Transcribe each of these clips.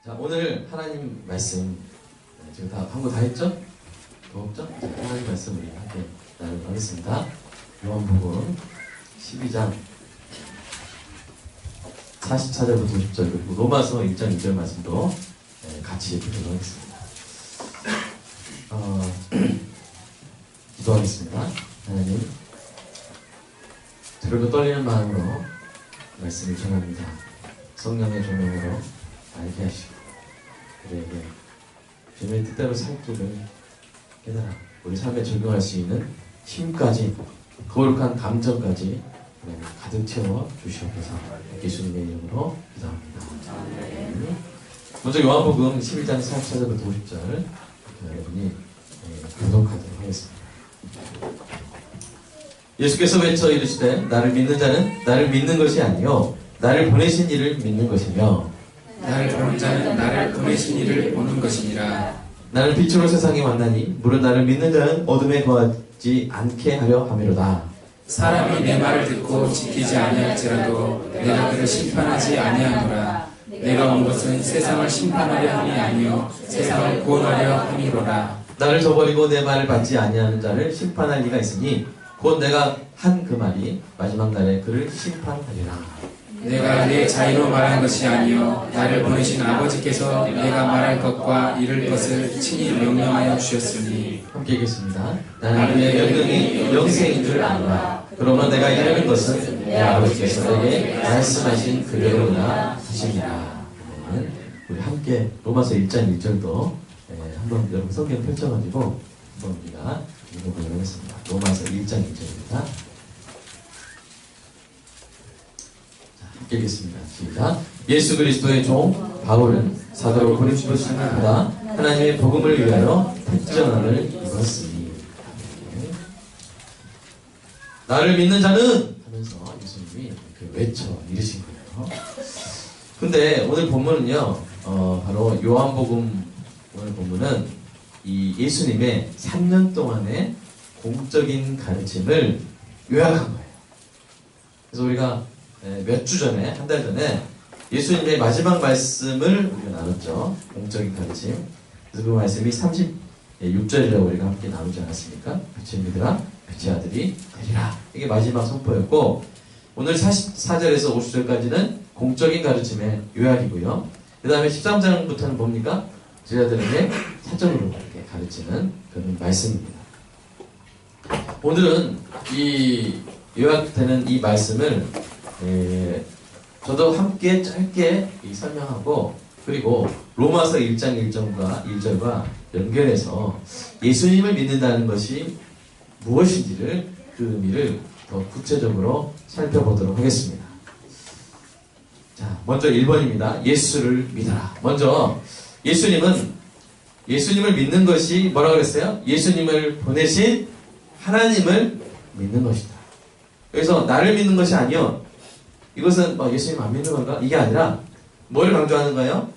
자, 오늘 하나님 말씀 지금 다 한 거 다 했죠? 더 없죠? 자, 하나님 말씀 우리 함께 나누도록 하겠습니다. 요한복음 12장 44절부터 50절 그리고 로마서 1장 2절 말씀도 같이 보도록 하겠습니다. 기도하겠습니다. 하나님, 저리도 떨리는 마음으로 말씀을 전합니다. 성령의 조명으로 알게 하시고 우리에게 주님의 뜻대로 살 길을 깨달아 우리 삶에 적용할 수 있는 힘까지 거룩한 감정까지 가득 채워 주시옵소서. 예수님의 이름으로 기도합니다. 먼저 요한복음 11장 44절부터 50절 여러분이 교독하도록 하겠습니다. 예수께서 외쳐 이르시되 나를 믿는 자는 나를 믿는 것이 아니요 나를 보내신 이를 믿는 것이며 나를 보는 자는 나를 보내신 이를 보는 것이니라. 나는 빛으로 세상에 왔나니 무릇 나를 믿는 자는 어둠에 거하지 않게 하려 함이로다. 사람이 내 말을 듣고 지키지 아니할지라도 내가 그를 심판하지 아니하노라. 내가 온 것은 세상을 심판하려 함이 아니요 세상을 구원하려 함이로라. 나를 저버리고 내 말을 받지 아니하는 자를 심판할 리가 있으니 곧 내가 한 그 말이 마지막 날에 그를 심판하리라. 내가 내 자유로 말한 것이 아니요 나를 보내신 아버지께서 내가 말할 것과 이룰 것을 친히 명령하여 주셨으니. 함께 읽겠습니다. 나는 그의 명령이 영생인 줄 아노라. 그러나 내가 이르는 것은 내 아버지께서 내게 말씀하신 그대로나 하시니라. 우리 함께 로마서 1장 1절도 한번 여러분 성경 펼쳐가지고 한번 우리가 읽어보도록 하겠습니다. 로마서 1장 1절입니다. 함께 읽겠습니다. 시작. 예수 그리스도의 종 바울은 사도로 고린도서보다 하나님의 복음을 위하여 택전함을 입었으니 나를 믿는 자는 하면서 예수님이 외쳐 이르신 거예요. 근데 오늘 본문은요, 바로 요한복음 오늘 본문은 이 예수님의 3년 동안의 공적인 가르침을 요약한 거예요. 그래서 우리가 몇 주 전에, 한 달 전에 예수님의 마지막 말씀을 우리가 나눴죠. 공적인 가르침. 그래서 그 말씀이 36절이라고 우리가 함께 나누지 않았습니까? 빛의 믿으라, 빛의 아들이 되리라. 이게 마지막 선포였고, 오늘 44절에서 50절까지는 공적인 가르침의 요약이고요. 그 다음에 13장부터는 뭡니까? 제자들에게 사적으로 이렇게 가르치는 그런 말씀입니다. 오늘은 이 요약되는 이 말씀을 저도 함께 짧게 설명하고, 그리고 로마서 1장 1절과 연결해서 예수님을 믿는다는 것이 무엇인지를 그 의미를 더 구체적으로 살펴보도록 하겠습니다. 자, 먼저 1번입니다. 예수를 믿어라. 먼저 예수님을 믿는 것이 뭐라고 그랬어요? 예수님을 보내신 하나님을 믿는 것이다. 그래서 나를 믿는 것이 아니요, 이것은 예수님 안 믿는 건가? 이게 아니라 뭘 강조하는 거예요?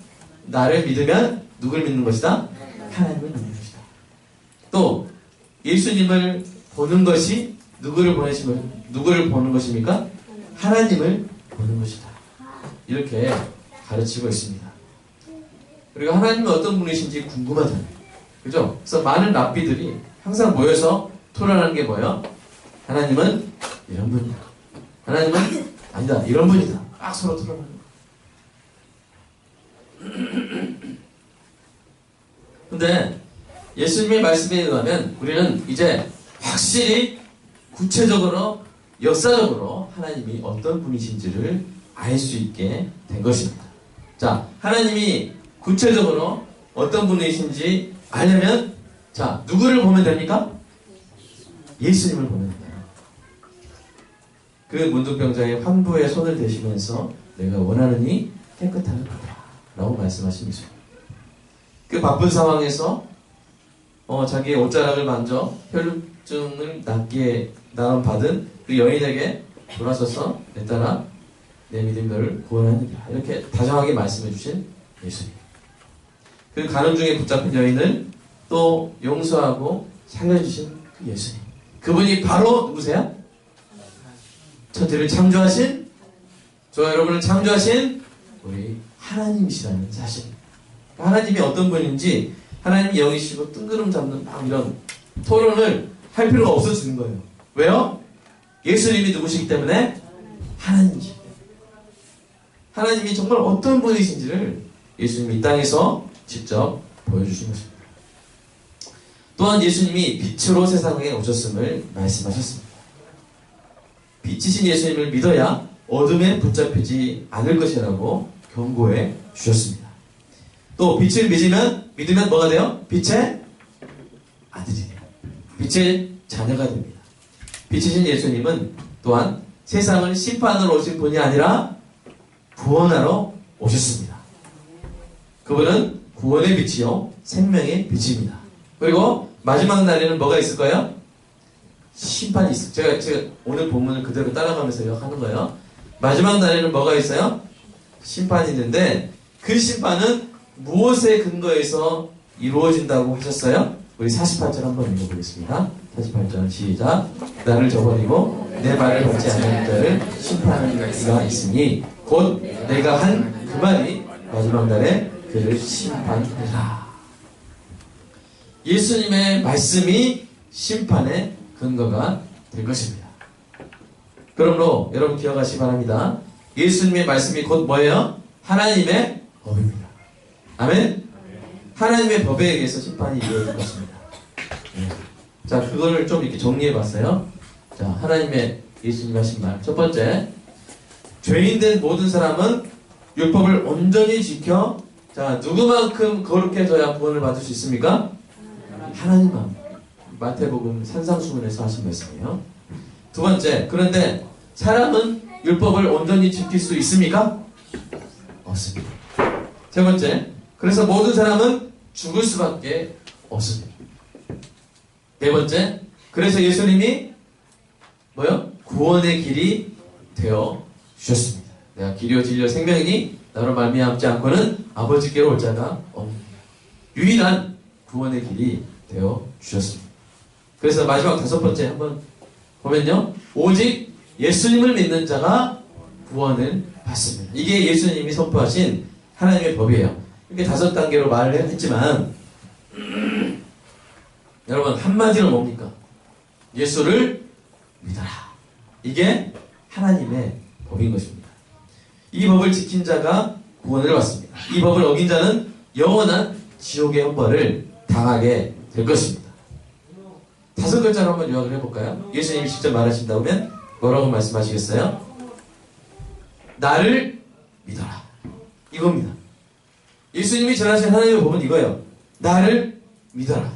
나를 믿으면 누굴 믿는 것이다? 하나님을 믿는 것이다. 또 예수님을 보는 것이 누구를 보는 것입니까? 하나님을 보는 것이다. 이렇게 가르치고 있습니다. 그리고 하나님은 어떤 분이신지 궁금하잖아요. 그죠? 그래서 많은 랍비들이 항상 모여서 토론하는 게 뭐예요? 하나님은 이런 분이다. 하나님은 아니다. 이런 분이다. 막 서로 토론하는 거예요. 근데 예수님의 말씀에 의하면 우리는 이제 확실히 구체적으로 역사적으로 하나님이 어떤 분이신지를 알 수 있게 된 것입니다. 자, 하나님이 구체적으로 어떤 분이신지 알려면, 자, 누구를 보면 됩니까? 예수님을 보면 됩니다. 그 문둥병자의 환부에 손을 대시면서 내가 원하느니 깨끗하게 받아라 라고 말씀하신 예수님. 그 바쁜 상황에서 자기의 옷자락을 만져 혈루증을 낫게 받은 그 여인에게 돌아서서 내 딸아 내 믿음이 너를 구원하느니라 이렇게 다정하게 말씀해 주신 예수님. 그 가늠 중에 붙잡힌 여인을 또 용서하고 살려주신 그 예수님. 그분이 바로 누구세요? 천지를 창조하신, 저와 여러분을 창조하신 우리 하나님이시라는 사실. 하나님이 어떤 분인지 하나님이 영이시고 뜬구름 잡는 막 이런 토론을 할 필요가 없어지는 거예요. 왜요? 예수님이 누구시기 때문에? 하나님이시기 때문에. 하나님이 정말 어떤 분이신지를 예수님이 이 땅에서 직접 보여주신 것입니다. 또한 예수님이 빛으로 세상에 오셨음을 말씀하셨습니다. 빛이신 예수님을 믿어야 어둠에 붙잡히지 않을 것이라고 경고해 주셨습니다. 또 빛을 믿으면 뭐가 돼요? 빛의 아들이 돼요. 빛의 자녀가 됩니다. 빛이신 예수님은 또한 세상을 심판하러 오신 분이 아니라 구원하러 오셨습니다. 그분은 구원의 빛이요 생명의 빛입니다. 그리고 마지막 날에는 뭐가 있을 거예요? 심판이 있어요. 제가 오늘 본문을 그대로 따라가면서 하는 거예요. 마지막 날에는 뭐가 있어요? 심판이 있는데 그 심판은 무엇에 근거해서 이루어진다고 하셨어요? 우리 48절 한번 읽어보겠습니다. 48절 시작. 나를 저버리고 내 말을 받지 않는 자를 심판하는 이가 있으니 곧 내가 한 그 말이 마지막 날에 그를 심판하리라. 예수님의 말씀이 심판의 근거가 될 것입니다. 그러므로 여러분 기억하시기 바랍니다. 예수님의 말씀이 곧 뭐예요? 하나님의 법입니다. 아멘? 하나님의 법에 의해서 심판이 이루어질 것입니다. 네. 자, 그거를 좀 이렇게 정리해 봤어요. 자, 하나님의 예수님 하신 말. 첫 번째, 죄인된 모든 사람은 율법을 온전히 지켜, 자, 누구만큼 거룩해져야 구원을 받을 수 있습니까? 하나님만. 마태복음 산상수훈에서 하신 말씀이에요. 두 번째, 그런데 사람은 율법을 온전히 지킬 수 있습니까? 없습니다. 세 번째, 그래서 모든 사람은 죽을 수밖에 없습니다. 네 번째, 그래서 예수님이 뭐요? 구원의 길이 되어 주셨습니다. 내가 길이요 진리요 생명이니 나로 말미암지 않고는 아버지께로 올 자가 없는 유일한 구원의 길이 되어 주셨습니다. 그래서 마지막 다섯 번째 한번 보면요, 오직 예수님을 믿는 자가 구원을 받습니다. 이게 예수님이 선포하신 하나님의 법이에요. 이렇게 다섯 단계로 말을 했지만 여러분 한마디로 뭡니까? 예수를 믿어라. 이게 하나님의 법인 것입니다. 이 법을 지킨 자가 구원을 받습니다. 이 법을 어긴 자는 영원한 지옥의 형벌을 당하게 될 것입니다. 다섯 글자로 한번 요약을 해볼까요? 예수님이 직접 말하신다면 뭐라고 말씀하시겠어요? 나를 믿어라. 이겁니다. 예수님이 전하신 하나님의 법은 이거예요. 나를 믿어라.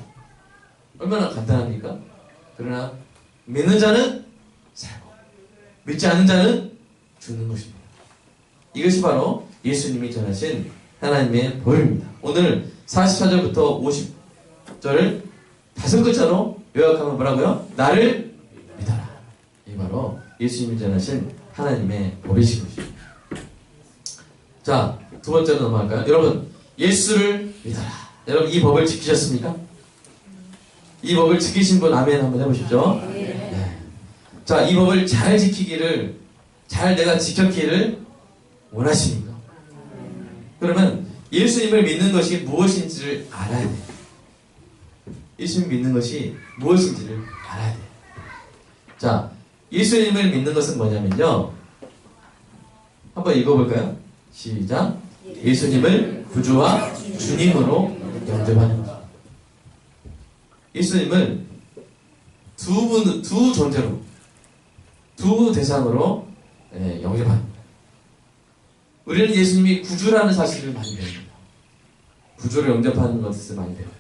얼마나 간단합니까? 그러나 믿는 자는 살고 믿지 않는 자는 죽는 것입니다. 이것이 바로 예수님이 전하신 하나님의 법입니다. 오늘 44절부터 50절을 다섯 글자로 요약하면 뭐라고요? 나를 믿어라. 이게 바로 예수님이 전하신 하나님의 법이신 것입니다. 자, 두 번째로 넘어갈까요? 여러분, 예수를 믿어라. 여러분, 이 법을 지키셨습니까? 이 법을 지키신 분 아멘 한번 해보십시오. 네. 자, 이 법을 잘 지키기를, 잘 내가 지켰기를 원하십니까? 그러면 예수님을 믿는 것이 무엇인지를 알아야 돼요. 예수님 믿는 것이 무엇인지를 알아야 돼요. 자, 예수님을 믿는 것은 뭐냐면요, 한번 읽어볼까요? 시작. 예수님을 구주와 주님으로 영접하는 것. 예수님을 두 존재로, 두 대상으로 영접하는 것. 우리는 예수님이 구주라는 사실을 많이 배웁니다. 구주를 영접하는 것을 많이 배워요.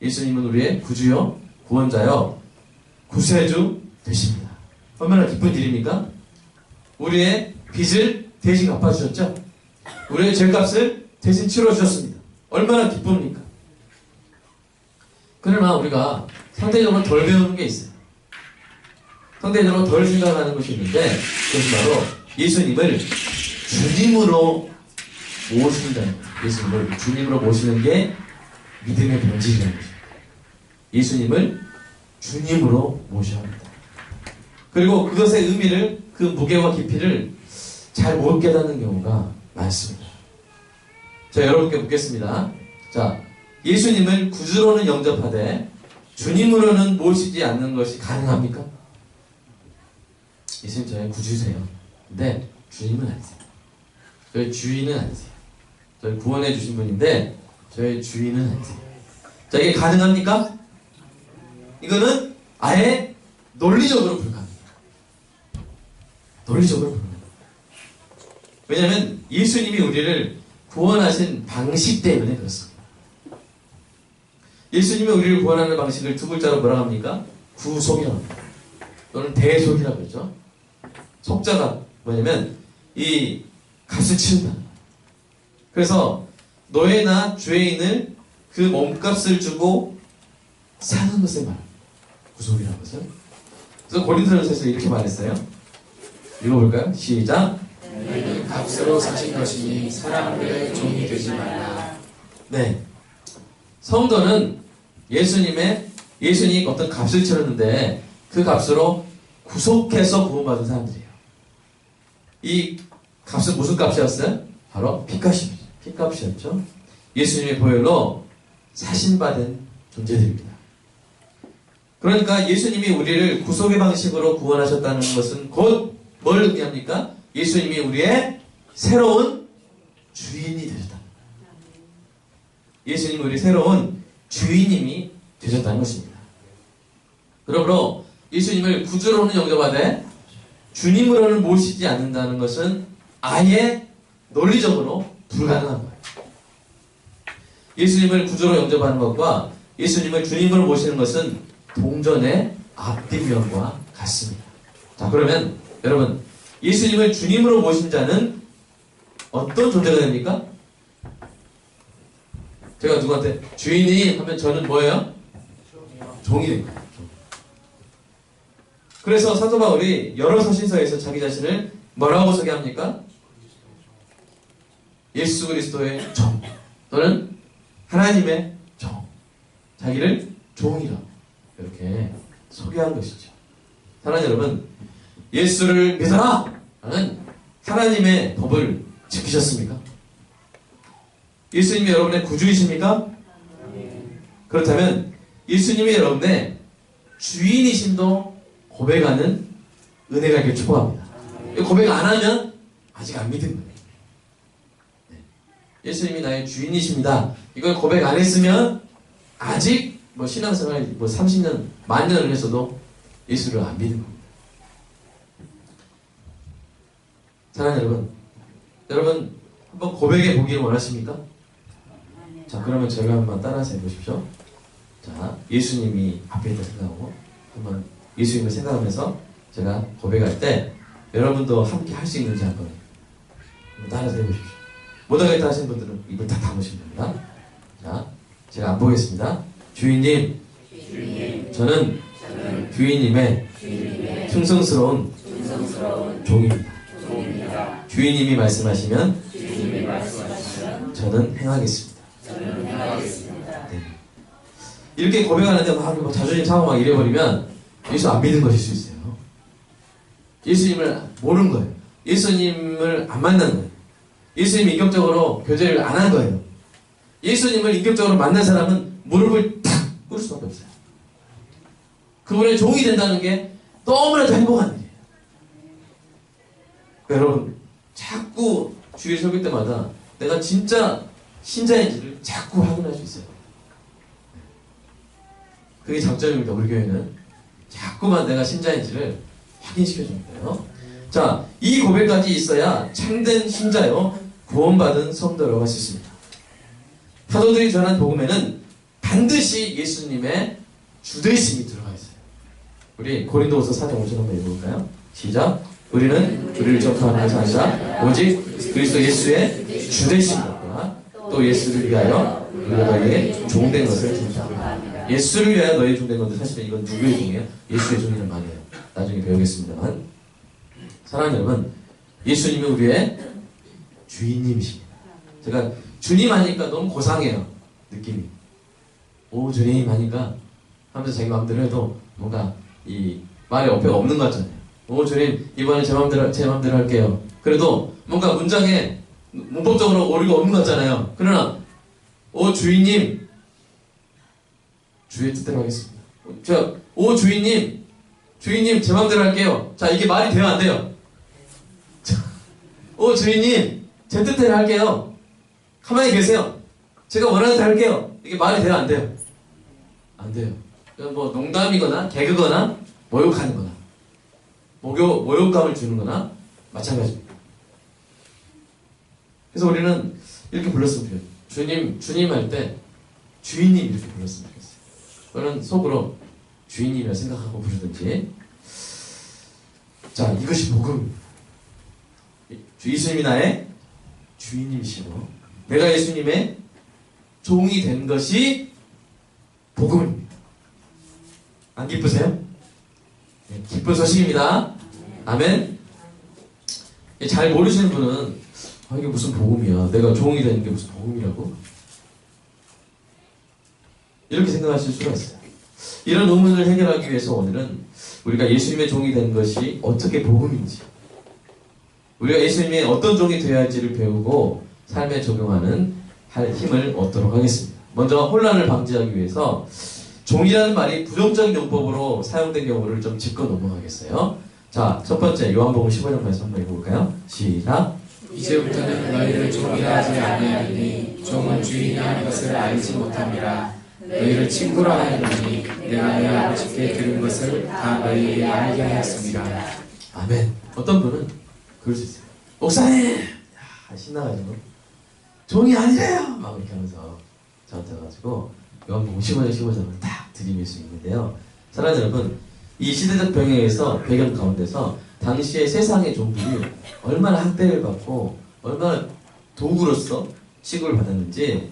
예수님은 우리의 구주요, 구원자요, 구세주 되십니다. 얼마나 기쁜 일입니까? 우리의 빚을 대신 갚아주셨죠? 우리의 죄값을 대신 치러주셨습니다. 얼마나 기쁩니까? 그러나 우리가 상대적으로 덜 배우는 게 있어요. 상대적으로 덜 생각하는 것이 있는데, 그것이 바로 예수님을 주님으로 모신다는 거예요. 예수님을 주님으로 모시는 게 믿음의 본질이라는 거죠. 예수님을 주님으로 모셔야 합니다. 그리고 그것의 의미를, 그 무게와 깊이를 잘 못 깨닫는 경우가 많습니다. 자, 여러분께 묻겠습니다. 자, 예수님을 구주로는 영접하되 주님으로는 모시지 않는 것이 가능합니까? 예수님 저의 구주세요. 근데 주님은 아니세요. 저의 주인은 아니세요. 저를 구원해 주신 분인데 저의 주인은 아니세요. 자, 이게 가능합니까? 이거는 아예 논리적으로 불가능해요. 논리적으로 불가능해요. 왜냐하면 예수님이 우리를 구원하신 방식 때문에 그렇습니다. 예수님이 우리를 구원하는 방식을 두 글자로 뭐라고 합니까? 구속이라고 합니다. 또는 대속이라고 그러죠. 속자가 뭐냐면 이 값을 치른다. 그래서 노예나 죄인을 그 몸값을 주고 사는 것을 말합니다. 구속이라는 것은. 그래서 고린도전서에서 이렇게 말했어요. 읽어볼까요? 시작. 너희는 값으로 사신 것이니 사람들의 종이 되지 말라. 네. 성도는 예수님이 어떤 값을 치렀는데 그 값으로 구속해서 구원받은 사람들이에요. 이 값은 무슨 값이었어요? 바로 피값이었죠. 피값이었죠. 예수님의 보혈로 사신받은 존재들입니다. 그러니까 예수님이 우리를 구속의 방식으로 구원하셨다는 것은 곧 뭘 의미합니까? 예수님이 우리의 새로운 주인이 되셨다. 예수님이 우리 새로운 주인님이 되셨다는 것입니다. 그러므로 예수님을 구주로는 영접하되 주님으로는 모시지 않는다는 것은 아예 논리적으로 불가능한 거예요. 예수님을 구주로 영접하는 것과 예수님을 주님으로 모시는 것은 동전의 앞뒤면과 같습니다. 자, 그러면 여러분, 예수님을 주님으로 모신 자는 어떤 존재가 됩니까? 제가 누구한테 주인이 하면 저는 뭐예요? 종이 됩니다. 그래서 사도 바울이 여러 서신서에서 자기 자신을 뭐라고 소개합니까? 예수 그리스도의 종 또는 하나님의 종, 자기를 종이라고 이렇게 소개한 것이죠. 사랑하는 여러분, 예수를 믿어라! 라는 하나님의 법을 지키셨습니까? 예수님이 여러분의 구주이십니까? 그렇다면 예수님이 여러분의 주인이심도 고백하는 은혜가 있길 축복합니다. 고백 안 하면 아직 안 믿은 거예요. 예수님이 나의 주인이십니다. 이걸 고백 안 했으면 아직 신앙생활 30년, 만년을 했어도 예수를 안 믿는 겁니다. 사랑하는 여러분 한번 고백해 보기를 원하십니까? 자, 그러면 제가 한번 따라서 해보십시오. 자, 예수님이 앞에 있다 생각하고 한번 예수님을 생각하면서 제가 고백할 때 여러분도 함께 할 수 있는지 한번 따라서 해보십시오. 못하겠다 하시는 분들은 입을 다 담으시면 됩니다. 자, 제가 안 보겠습니다. 주인님, 저는 주인님의 충성스러운 종입니다. 주인님이 말씀하시면 저는 행하겠습니다. 네. 이렇게 고백하는데 막 자존심 상하고 막 이래버리면 예수 안 믿는 것일 수 있어요. 예수님을 모르는 거예요. 예수님을 안 만난 거예요. 예수님 인격적으로 교제를 안 한 거예요. 예수님을 인격적으로 만난 사람은 무릎을 탁 꿇을 수밖에 없어요. 그분의 종이 된다는 게 너무나도 행복한 일이에요. 그러니까 여러분, 자꾸 주일 설교 때마다 내가 진짜 신자인지를 자꾸 확인할 수 있어요. 그게 장점입니다. 우리 교회는 자꾸만 내가 신자인지를 확인시켜줍니다요. 자, 이 고백까지 있어야 참된 신자요 구원받은 성도라고 할 수 있습니다. 사도들이 전한 복음에는 반드시 예수님의 주되심이 들어가 있어요. 우리 고린도후서 4장 5절 한번 읽어볼까요? 시작. 우리는 우리를 전파하는 것이 아니라 오직 그리스도 예수의 주되심과 또 예수를 위하여 우리가 너희의 종된 것을 전파합니다. 예수를 위하여 너희 종된 건데 사실은 이건 누구의 종이에요? 예수의 종이란 말이에요. 나중에 배우겠습니다만, 사랑하는 여러분, 예수님이 우리의 주인님이십니다. 제가 주님 하니까 너무 고상해요. 느낌이. 오 주님 하니까 하면서 자기 마음대로 해도 뭔가 이 말에 어폐가 없는 것 같잖아요. 오 주님 이번에 제 마음대로 할게요. 그래도 뭔가 문장에 문법적으로 오류가 없는 것 같잖아요. 그러나 오 주인님, 주의 뜻대로 하겠습니다. 오 주인님, 주인님 제 맘대로 할게요. 자, 이게 말이 돼요, 안 돼요? 자, 오 주인님, 제 뜻대로 할게요. 가만히 계세요. 제가 원하는 대로 할게요. 이게 말이 돼요, 안 돼요? 안 돼요. 뭐 농담이거나 개그거나 모욕하는 거나 모욕감을 주는 거나 마찬가지입니다. 그래서 우리는 이렇게 불렀으면 좋겠어요. 주님 할 때 주인님 이렇게 불렀으면 좋겠어요. 저는 속으로 주인님이라 생각하고 부르든지. 자, 이것이 복음. 예수님이 나의 주인님이시고 내가 예수님의 종이 된 것이 복음입니다. 안 기쁘세요? 네, 기쁜 소식입니다. 아멘. 잘 모르시는 분은 이게 무슨 복음이야? 내가 종이 되는 게 무슨 복음이라고? 이렇게 생각하실 수가 있어요. 이런 의문을 해결하기 위해서 오늘은 우리가 예수님의 종이 된 것이 어떻게 복음인지, 우리가 예수님의 어떤 종이 되어야 할지를 배우고 삶에 적용하는 힘을 얻도록 하겠습니다. 먼저 혼란을 방지하기 위해서 종이라는 말이 부정적인 용법으로 사용된 경우를 좀 짚고 넘어가겠어요. 자, 첫 번째 요한복음 15장 말씀 한번 읽어볼까요? 시작. 이제부터는 너희를 종이라 하지 아니하리니 종은 주인이 하는 것을 알지 못함이라. 너희를 친구라 하였노니 내가 내 아버지께 들은 것을 다 너희에게 알게 하였습니다. 아멘. 어떤 분은 그럴 수 있어요. 목사님! 야, 신나가지고 종이 아니래요! 막 이렇게 하면서 저한테 와가지고 요한복음 15장을 딱 드릴 수 있는데요. 사랑하는 여러분, 이 시대적 병행에서 배경 가운데서 당시의 세상의 종들이 얼마나 학대를 받고 얼마나 도구로서 취급을 받았는지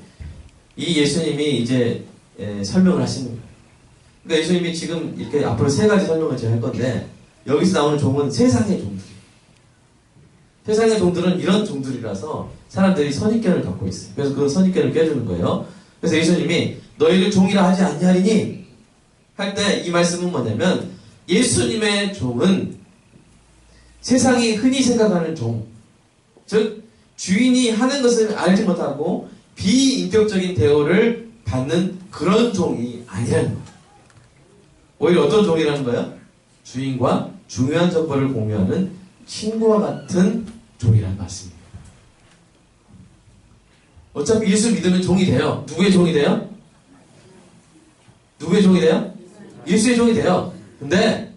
이 예수님이 이제 설명을 하시는 거예요. 그러니까 예수님이 지금 이렇게 앞으로 세 가지 설명을 제가 할 건데 여기서 나오는 종은 세상의 종들이에요. 세상의 종들은 이런 종들이라서 사람들이 선입견을 갖고 있어요. 그래서 그 선입견을 깨주는 거예요. 그래서 예수님이 너희를 종이라 하지 않냐리니 할 때 이 말씀은 뭐냐면 예수님의 종은 세상이 흔히 생각하는 종, 즉 주인이 하는 것을 알지 못하고 비인격적인 대우를 받는 그런 종이 아니라는 거예요. 오히려 어떤 종이라는 거예요? 주인과 중요한 정보를 공유하는 친구와 같은 종이라는 말씀입니다. 어차피 예수 믿으면 종이 돼요. 누구의 종이 돼요? 누구의 종이 돼요? 예수의 종이 돼요. 근데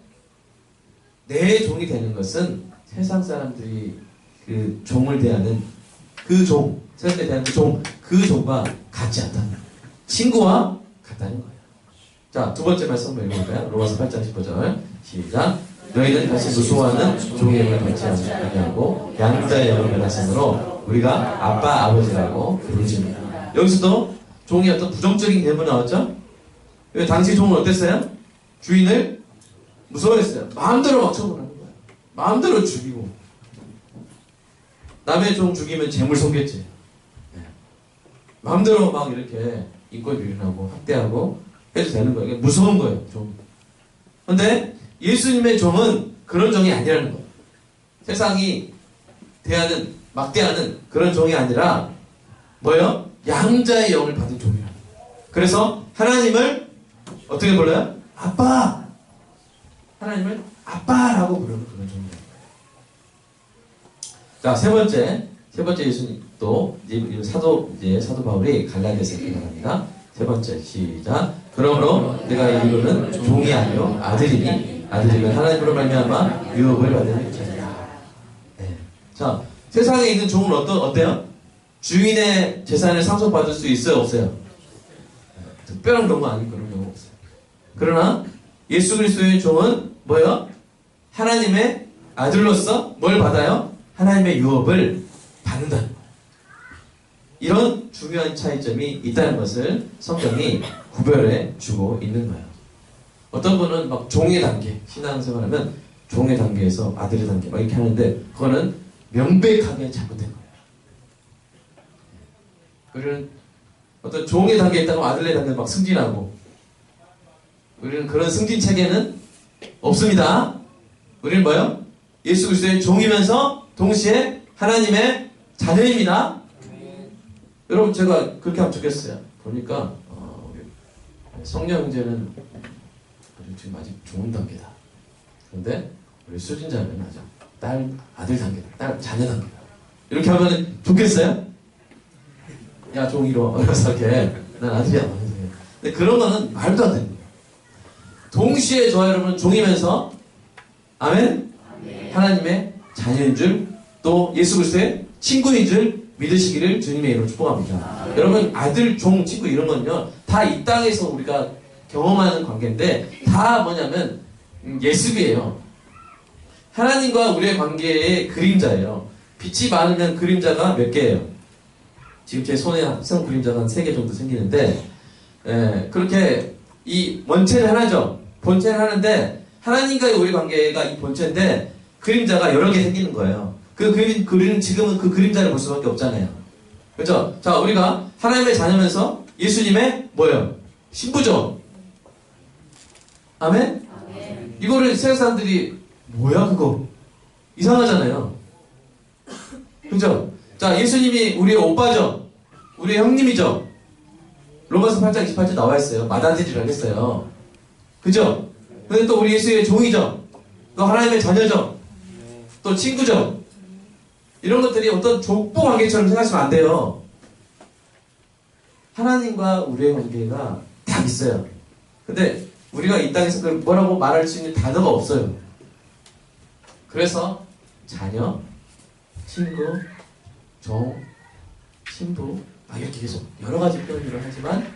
내 종이 되는 것은 세상 사람들이 그 종을 대하는 그 종, 세상에 대한 그 종과 같지 않다는 거예요. 친구와 같다는 거예요. 자, 두 번째 말씀 한번 읽어볼까요? 로마서 8장 15절 시작. 너희는 다시 무수하는 종의 영을 받지 아니하고 양자의 영을 받았으므로 우리가 아빠 아버지라고 부르짖는다. 여기서도 종이 어떤 부정적인 예문 나왔죠? 왜 당시 종은 어땠어요? 주인을 무서워했어요. 마음대로 막 처분하는 거예요. 마음대로 죽이고 남의 종 죽이면 재물 손괴죄. 마음대로 막 이렇게 인권 유린하고 학대하고 해도 되는 거예요. 무서운 거예요, 종. 근데 예수님의 종은 그런 종이 아니라는 거예요. 세상이 대하는, 막대하는 그런 종이 아니라 뭐예요? 양자의 영을 받은 종이라는 거예요. 그래서 하나님을 어떻게 불러요? 아빠! 하나님을 아빠라고 부르는 그런 종이라는 거예요. 자, 세 번째 예수님 또 사도 바울이 갈라디아서 이렇게 말합니다. 세 번째 시작. 그러므로 내가 이르는 종이 아니요 아들이니 아들이면 하나님으로 말미암아 유업을 받는 자니라. 네. 자, 세상에 있는 종은 어때요? 주인의 재산을 상속받을 수 있어요, 없어요? 네. 특별한 경우 아닌 그런 경우 없어요. 그러나 예수 그리스도의 종은 뭐예요? 하나님의 아들로서 뭘 받아요? 하나님의 유업을 받는다는 거예요. 이런 중요한 차이점이 있다는 것을 성경이 구별해 주고 있는 거예요. 어떤 분은 막 종의 단계, 신앙생활하면 종의 단계에서 아들의 단계 막 이렇게 하는데 그거는 명백하게 잘못된 거예요. 우리는 어떤 종의 단계에 있다가 아들의 단계에 막 승진하고 우리는 그런 승진 체계는 없습니다. 우리는 뭐예요? 예수 그리스도의 종이면서 동시에 하나님의 자녀입니다. 여러분 제가 그렇게 하면 좋겠어요. 보니까 우리 성령 형제는 지금 아직 좋은 단계다. 그런데 우리 수진자는 아직 아들 단계다. 자녀 단계다. 이렇게 하면 좋겠어요? 야 종이로 그래서 이렇게 난 아들이야. 근데 그런 거는 말도 안 됩니다. 동시에 저와 여러분은 종이면서 아멘? 하나님의 자녀인 줄, 또 예수 그리스도의 친구인 줄 믿으시기를 주님의 이름으로 축복합니다. 여러분 아들, 종, 친구 이런 건요 다 이 땅에서 우리가 경험하는 관계인데 다 뭐냐면 예습이에요. 하나님과 우리의 관계의 그림자예요. 빛이 많으면 그림자가 몇 개예요? 지금 제 손에 합성 그림자가 한 3개 정도 생기는데 그렇게 이 원체는 하나죠. 본체는 하는데 하나님과의 우리 관계가 이 본체인데 그림자가 여러 개 생기는 거예요. 그림 지금은 그 그림자를 볼 수밖에 없잖아요. 그렇죠? 자, 우리가 하나님의 자녀면서 예수님의 뭐예요? 신부죠. 아멘? 이거를 세상 사람들이 뭐야 그거? 이상하잖아요. 그죠? 자, 예수님이 우리의 오빠죠. 우리의 형님이죠. 로마서 8장 28절 나와 있어요. 마다들이라고 했어요. 그죠? 근데 또 우리 예수의 종이죠. 또 하나님의 자녀죠. 또 친구죠. 이런 것들이 어떤 족보 관계처럼 생각하시면 안 돼요. 하나님과 우리의 관계가 딱 있어요. 근데 우리가 이 땅에서 그걸 뭐라고 말할 수 있는 단어가 없어요. 그래서 자녀, 친구, 종, 신부 이렇게 계속 여러 가지 표현을 하지만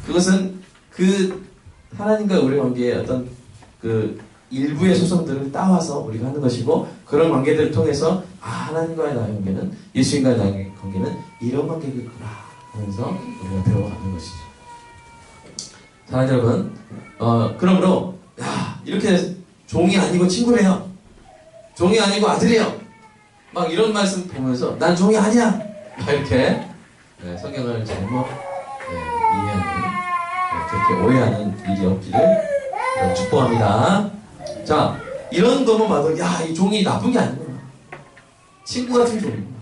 그것은 그 하나님과 우리 관계의 어떤 그 일부의 소성들을 따와서 우리가 하는 것이고 그런 관계들을 통해서 하나님과의 나의 관계는 예수님과의 나의 관계는 이런 관계겠구나 하면서 우리가 배워가는 것이죠. 사랑하는 여러분, 그러므로 이렇게 종이 아니고 친구래요. 종이 아니고 아들이에요. 막 이런 말씀 보면서 난 종이 아니야. 이렇게 성경을 잘못 이해하는 그렇게 오해하는 일이 없기를 축복합니다. 자, 이런 것만 봐도 이 종이 나쁜 게 아니구나. 친구 같은 종이구나.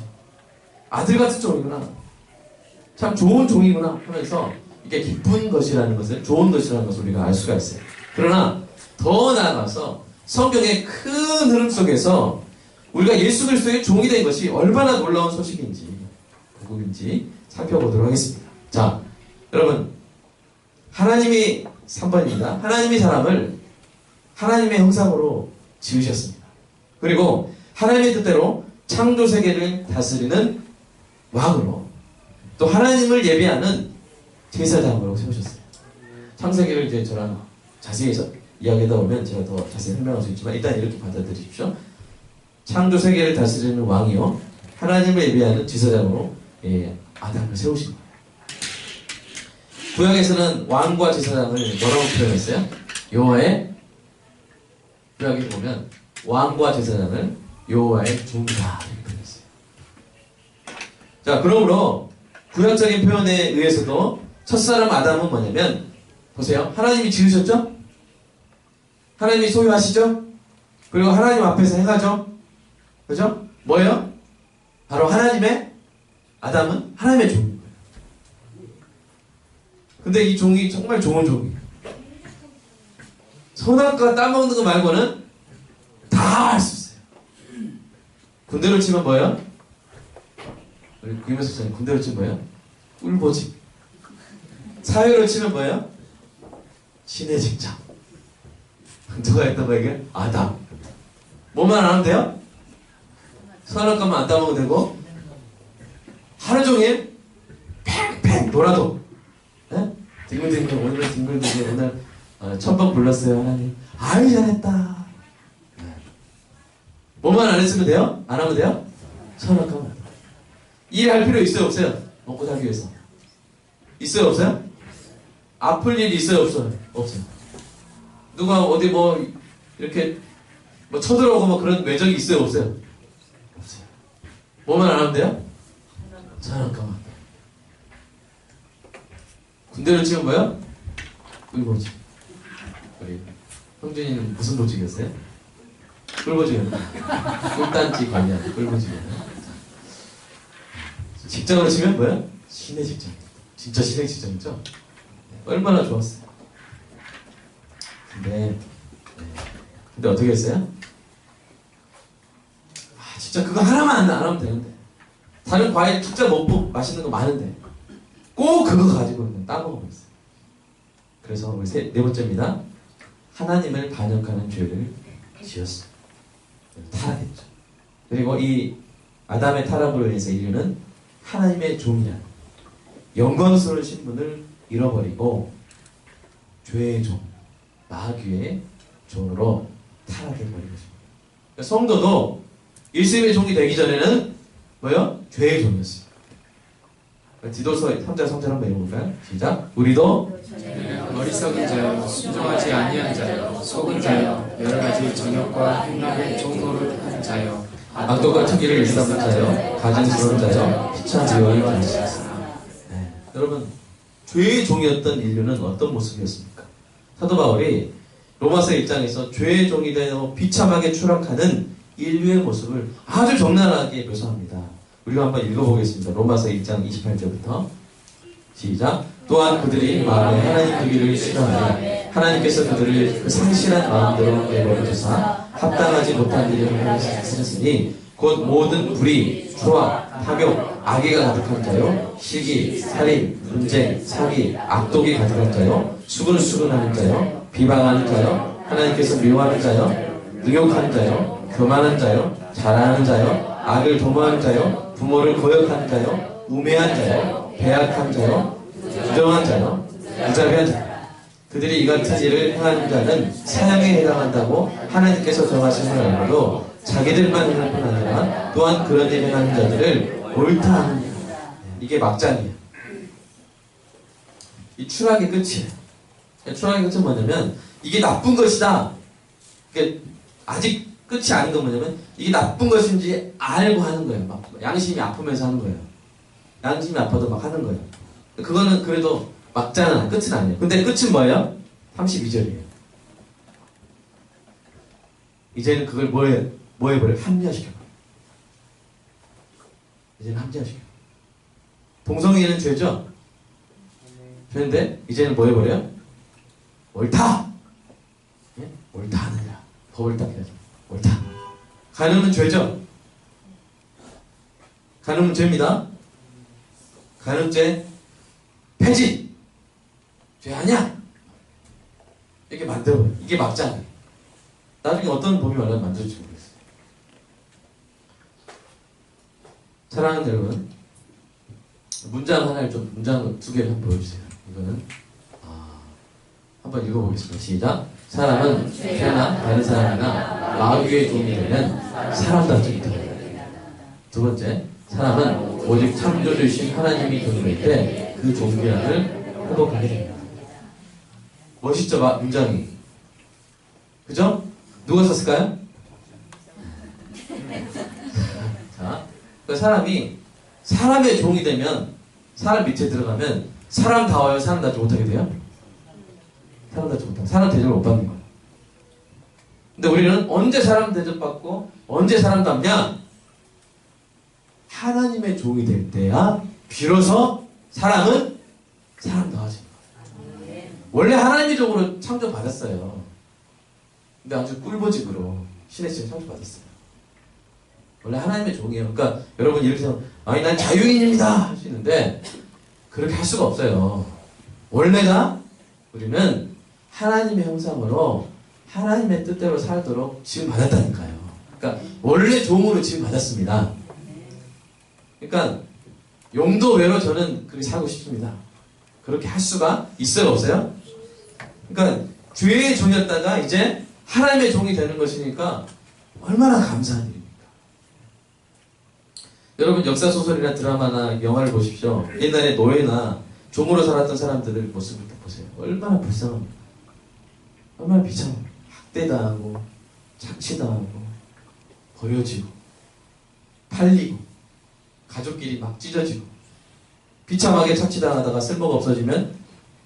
아들 같은 종이구나. 참 좋은 종이구나 하면서 이게 기쁜 것이라는 것을, 좋은 것이라는 것을 우리가 알 수가 있어요. 그러나 더 나아가서 성경의 큰 흐름 속에서 우리가 예수 그리스도의 종이 된 것이 얼마나 놀라운 소식인지, 복음인지 살펴보도록 하겠습니다. 자, 여러분, 하나님이 3번입니다. 하나님이 사람을 하나님의 형상으로 지으셨습니다. 그리고 하나님의 뜻대로 창조 세계를 다스리는 왕으로 또 하나님을 예배하는 제사장으로 세우셨어요. 창세기를 이제 저랑 자세히 이야기하다 보면 제가 더 자세히 설명할 수 있지만 일단 이렇게 받아들이십시오. 창조 세계를 다스리는 왕이요 하나님을 예배하는 제사장으로 아담을 세우신 거예요. 구약에서는 왕과 제사장을 뭐라고 표현했어요? 여호와의 구약에 보면 왕과 제사장을 여호와의 종이다 이렇게 표현했어요. 자, 그러므로 구약적인 표현에 의해서도 첫사람 아담은 뭐냐면 보세요. 하나님이 지으셨죠? 하나님이 소유하시죠? 그리고 하나님 앞에서 행하죠? 그죠? 뭐예요? 바로 하나님의 아담은 하나님의 종인 거예요. 근데 이 종이 정말 좋은 종이에요. 선악과 따먹는 거 말고는 다 할 수 있어요. 군대로 치면 뭐예요? 우리 구임에서 군대로 치면 뭐예요? 꿀보직. 사회로 치면 뭐예요? 신의 직장. 누가 했던 거예요? 아담. 뭐만 안 하면 돼요? 선악과만 안 따먹으면 되고 하루 종일 팽팽 놀아도 뒹굴뒹굴 오늘은 뒹굴뒹굴 오늘 천번 불렀어요 하나님. 아유 잘했다. 뭐만 안 했으면 돼요? 안 하면 돼요? 선악과만. 일할 필요 있어요 없어요? 먹고 살기 위해서. 있어요 없어요? 아플 일이 있어요 없어요? 없어요. 누가 어디 뭐 이렇게 뭐 쳐들어오고 뭐 그런 외적이 있어요 없어요? 없어요. 뭐만 안 하면 돼요? 선악과만. 군대를 치면 뭐야? 꿀보직. 우리 형준이는 무슨 보직이었어요? 꿀보직이었나? 꿀단지 관련 꿀보직이었나? 직장으로 치면 뭐야? 신의 직장. 진짜 신의 직장이죠? 얼마나 좋았어요. 근데 어떻게 했어요? 진짜 그거 하나만 안 하면 되는데. 다른 과일 진짜 먹고 맛있는 거 많은데 꼭 그거 가지고 그냥 따먹어버렸어요. 그래서 우리 네 번째입니다. 하나님을 반역하는 죄를 지었어요. 타락했죠. 그리고 이 아담의 타락으로 인해서 인류는 하나님의 종이란 영광스러운 신분을 잃어버리고 죄의 종, 마귀의 종으로 타락해버린 것입니다. 그러니까 성도도 일심의 종이 되기 전에는 뭐요? 죄의 종이었어요. 디도서 3장 3절 한번 읽어볼까요? 시작. 우리도 어리석은 자요, 순종하지 아니한 자요, 속은 자요, 여러 가지 정욕과 행락의 종로를 한 자요, 악독과 특기를 일삼는 자요, 가증스러운 자요, 피차 지원을 자시었습니다. 여러분, 죄의 종이었던 인류는 어떤 모습이었습니까? 사도 바울이 로마서 1장에서 죄의 종이 되어 비참하게 추락하는 인류의 모습을 아주 적나라하게 묘사합니다. 우리가 한번 읽어보겠습니다. 로마서 1장 28절부터 시작. 또한 그들이 마음에 하나님 두기를 싫어하니 하나님께서 그들을 그 상실한 마음대로 내버려 두사 합당하지 못한 일을 하셨으니 곧 모든 불의, 조악, 탐욕, 악의가 가득한 자요, 시기, 살인, 분쟁, 사기, 악독이 가득한 자요, 수근수근하는 자요, 비방하는 자요, 하나님께서 미워하는 자요, 능욕하는 자요, 교만한 자요, 자랑하는 자요, 악을 도모하는 자요, 부모를 거역하는 자요, 우매한 자요, 배악한 자요, 부정한 자요, 무자비한 자요. 그들이 이 같은 일을 행하는 자는 사형에 해당한다고 하나님께서 정하신 걸 알고도 자기들만 행할 뿐 아니라 또한 그런 일을 행하는 자들을 옳다 하느니라. 이게 막장이에요. 이 추락의 끝이에요. 추락의 끝은 뭐냐면 이게 나쁜 것이다. 이게 아직 끝이 아닌 건 뭐냐면 이게 나쁜 것인지 알고 하는 거예요. 막 양심이 아프면서 하는 거예요. 양심이 아파도 막 하는 거예요. 그거는 그래도 막장은 끝은 아니에요. 근데 끝은 뭐예요? 32절이에요. 이제는 그걸 뭐 해버려요? 합리화시켜버려요. 이제는 합리화시켜요. 동성애는 죄죠? 죄인데 이제는 뭐 해버려요? 옳다! 예? 옳다 하느니라. 법을 딱 해야죠. 옳다. 간음은 죄죠? 간음은 죄입니다. 간음죄 폐지! 죄 아니야! 이렇게 만들어버려요. 이게 막장이에요. 나중에 어떤 법이 만들어질지 모르겠어요. 사랑하는 여러분, 문장 두 개를 한번 보여주세요. 이거는 한번 읽어보겠습니다. 시작. 사람은 죄나 다른 사람이나 마귀의 종이 되면 사람답지 못하다. 두 번째, 사람은 오직 창조주이신 하나님이 종이 될 때 그 종기함을 회복하게 됩니다. 멋있죠, 문장이. 그죠? 누가 썼을까요? 자, 그 사람이 사람의 종이 되면 사람 밑에 들어가면 사람다워요, 사람답지 못하게 돼요? 사람답지 못하고 사람 대접을 못 받는 거예요. 근데 우리는 언제 사람 대접받고 언제 사람답냐? 하나님의 종이 될 때야 비로소 사람은 사람다워집니다. 원래 하나님의 종으로 창조받았어요. 근데 아주 꿀보직으로 신의 씨를 창조받았어요. 원래 하나님의 종이에요. 그러니까 여러분 이렇게 해서 아니 난 자유인입니다 할 수 있는데 그렇게 할 수가 없어요. 원래가 우리는 하나님의 형상으로 하나님의 뜻대로 살도록 지금 받았다니까요. 그러니까 원래 종으로 지금 받았습니다. 그러니까 용도 외로 저는 그렇게 살고 싶습니다. 그렇게 할 수가 있어요, 없어요? 그러니까 죄의 종이었다가 이제 하나님의 종이 되는 것이니까 얼마나 감사한 일입니까? 여러분 역사 소설이나 드라마나 영화를 보십시오. 옛날에 노예나 종으로 살았던 사람들의 모습을 보세요. 얼마나 불쌍합니까? 얼마나 비참합니까? 학대당하고 착취당하고 버려지고 팔리고 가족끼리 막 찢어지고 비참하게 착취당하다가 쓸모가 없어지면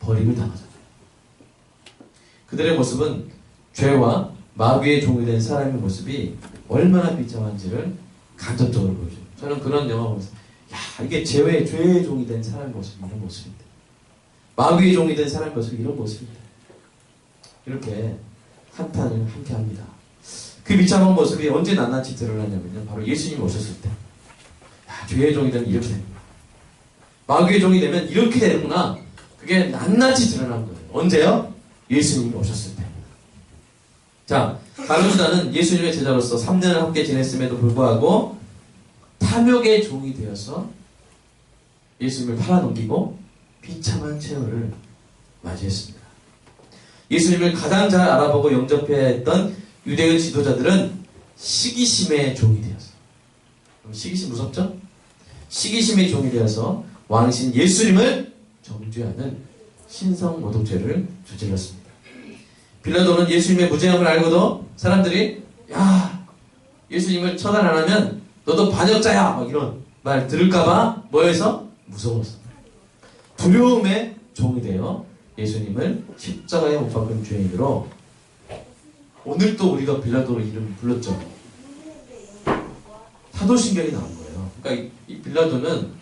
버림을 당하잖아요. 그들의 모습은 죄와 마귀의 종이 된 사람의 모습이 얼마나 비참한지를 간접적으로 보여줘요. 저는 그런 영화 보면서 야, 이게 죄의 종이 된 사람의 모습이 이런 모습인데, 마귀의 종이 된 사람의 모습이 이런 모습인데, 이렇게 한탄을 함께 합니다. 그 비참한 모습이 언제 낱낱이 드러나냐면요, 바로 예수님이 오셨을 때. 야, 죄의 종이 되면 이렇게 됩니다. 마귀의 종이 되면 이렇게 되는구나. 그게 낱낱이 드러난 거예요. 언제요? 예수님이 오셨을 때. 자, 가룟유다는 예수님의 제자로서 3년을 함께 지냈음에도 불구하고 탐욕의 종이 되어서 예수님을 팔아넘기고 비참한 최후를 맞이했습니다. 예수님을 가장 잘 알아보고 영접해야 했던 유대의 지도자들은 시기심의 종이 되어서, 시기심 무섭죠? 시기심의 종이 되어서 왕이신 예수님을 정죄하는 신성모독죄를 저질렀습니다. 빌라도는 예수님의 무죄함을 알고도 사람들이 야, 예수님을 처단 안 하면 너도 반역자야 막 이런 말 들을까봐 뭐해서? 무서웠어. 두려움의 종이 되어 예수님을 십자가에 못 박은 죄인으로, 오늘 또 우리가 빌라도 이름 불렀죠. 사도신경이 나온 거예요. 그러니까 이 빌라도는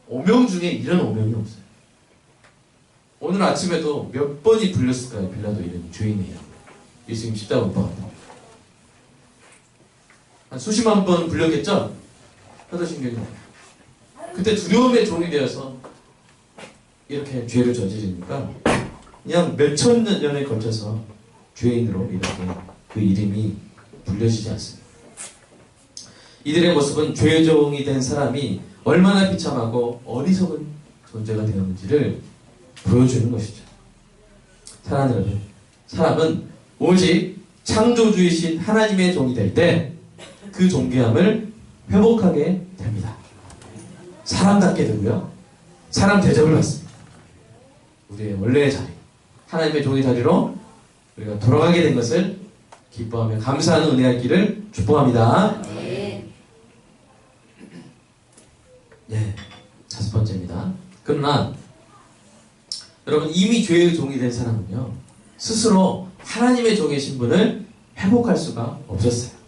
오명 중에 이런 오명이 없어요. 오늘 아침에도 몇 번이 불렸을까요? 빌라도 이름이 죄인이에요. 예수님 십자가 못 박았다. 한 수십만 번 불렸겠죠? 사도신경이. 그때 두려움의 종이 되어서 이렇게 죄를 저지르니까 그냥 몇천 년에 걸쳐서 죄인으로 이렇게 그 이름이 불려지지 않습니다. 이들의 모습은 죄의 종이 된 사람이 얼마나 비참하고 어리석은 존재가 되었는지를 보여주는 것이죠. 사랑하는 여러분, 사람은 오직 창조주이신 하나님의 종이 될 때 그 존귀함을 회복하게 됩니다. 사람답게 되고요, 사람 대접을 받습니다. 우리의 원래의 자리, 하나님의 종의 자리로 우리가 돌아가게 된 것을 기뻐하며 감사하는 은혜의 길을 축복합니다. 네, 5번째입니다. 그러나 여러분, 이미 죄의 종이 된 사람은요, 스스로 하나님의 종의 신분을 회복할 수가 없었어요.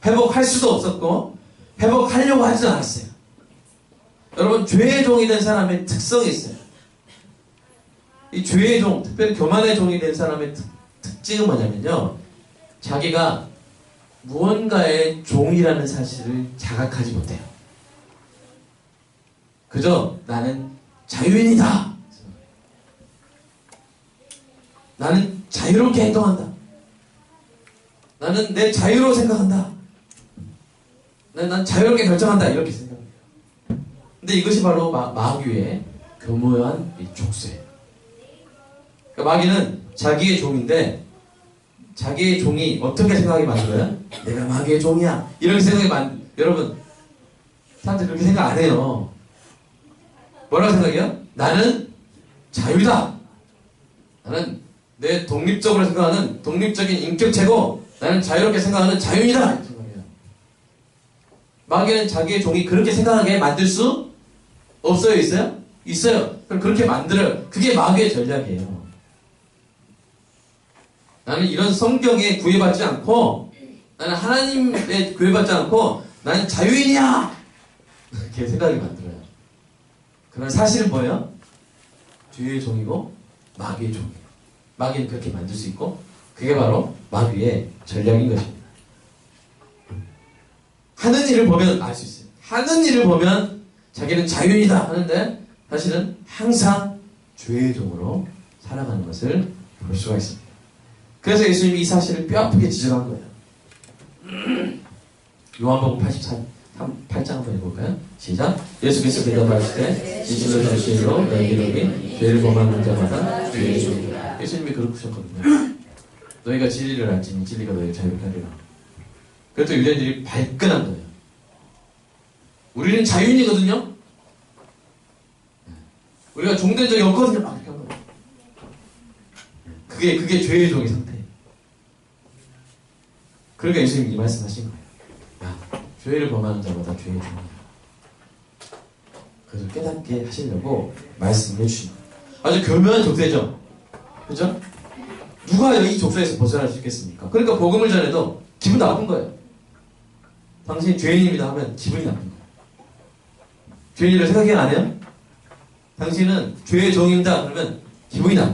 회복할 수도 없었고 회복하려고 하지 않았어요. 여러분, 죄의 종이 된 사람의 특성이 있어요. 이 죄의 종, 특별히 교만의 종이 된 사람의 특징은 뭐냐면요, 자기가 무언가의 종이라는 사실을 자각하지 못해요. 그저 나는 자유인이다, 나는 자유롭게 행동한다, 나는 내 자유로 생각한다, 난 자유롭게 결정한다, 이렇게 생각해요. 근데 이것이 바로 마귀의 교묘한 이 족쇄예요. 그러니까 마귀는 자기의 종인데, 자기의 종이 어떻게 생각하게 만들어요? 내가 마귀의 종이야, 이렇게 여러분, 사람들이 그렇게 생각 안 해요. 뭐라고 생각해요? 나는 자유다, 나는 내 독립적으로 생각하는 독립적인 인격체고, 나는 자유롭게 생각하는 자유인이다, 이렇게 생각해요. 마귀는 자기의 종이 그렇게 생각하게 만들 수 없어요? 있어요? 있어요. 그럼 그렇게 만들어요. 그게 마귀의 전략이에요. 나는 이런 성경에 구애받지 않고, 나는 하나님에 구애받지 않고, 나는 자유인이야, 이렇게 생각이 만들어요. 그러나 사실은 뭐예요? 죄의 종이고 마귀의 종이에요. 마귀는 그렇게 만들 수 있고, 그게 바로 마귀의 전략인 것입니다. 하는 일을 보면 알 수 있어요. 하는 일을 보면 자기는 자유인이다 하는데 사실은 항상 죄의 종으로 살아가는 것을 볼 수가 있습니다. 그래서 예수님이 이 사실을 뼈아프게 지적한 거예요. 요한복음 8장 한번 읽어볼까요? 시작. 예수께서 대답하시되 진실로 진실로 너희에게 이르노니 죄를 범하는 자마다 죄의 종이다. 예수님이 그러셨거든요. 너희가 진리를 알지니 진리가 너희를 자유롭게 하리라. 그래도 유대인들이 발끈한 거예요. 우리는 자유인이거든요. 우리가 종된 적이 없거든요. 막 이렇게 한 거예요. 그게 죄의 종의 상태예요. 그러니까 예수님이 이 말씀하신 거예요. 야, 죄를 범하는 자마다 죄의 종이야. 그래서 깨닫게 하시려고 말씀해 주신 거예요. 아주 교묘한 족쇄죠. 그죠? 누가 이 족쇄에서 벗어날 수 있겠습니까? 그러니까 복음을 전해도 기분 나쁜 거예요. 당신이 죄인입니다 하면 기분이 나쁜 거예요. 죄인 일을 생각이 안 해요? 당신은 죄의 종입니다. 그러면 기분이 나빠.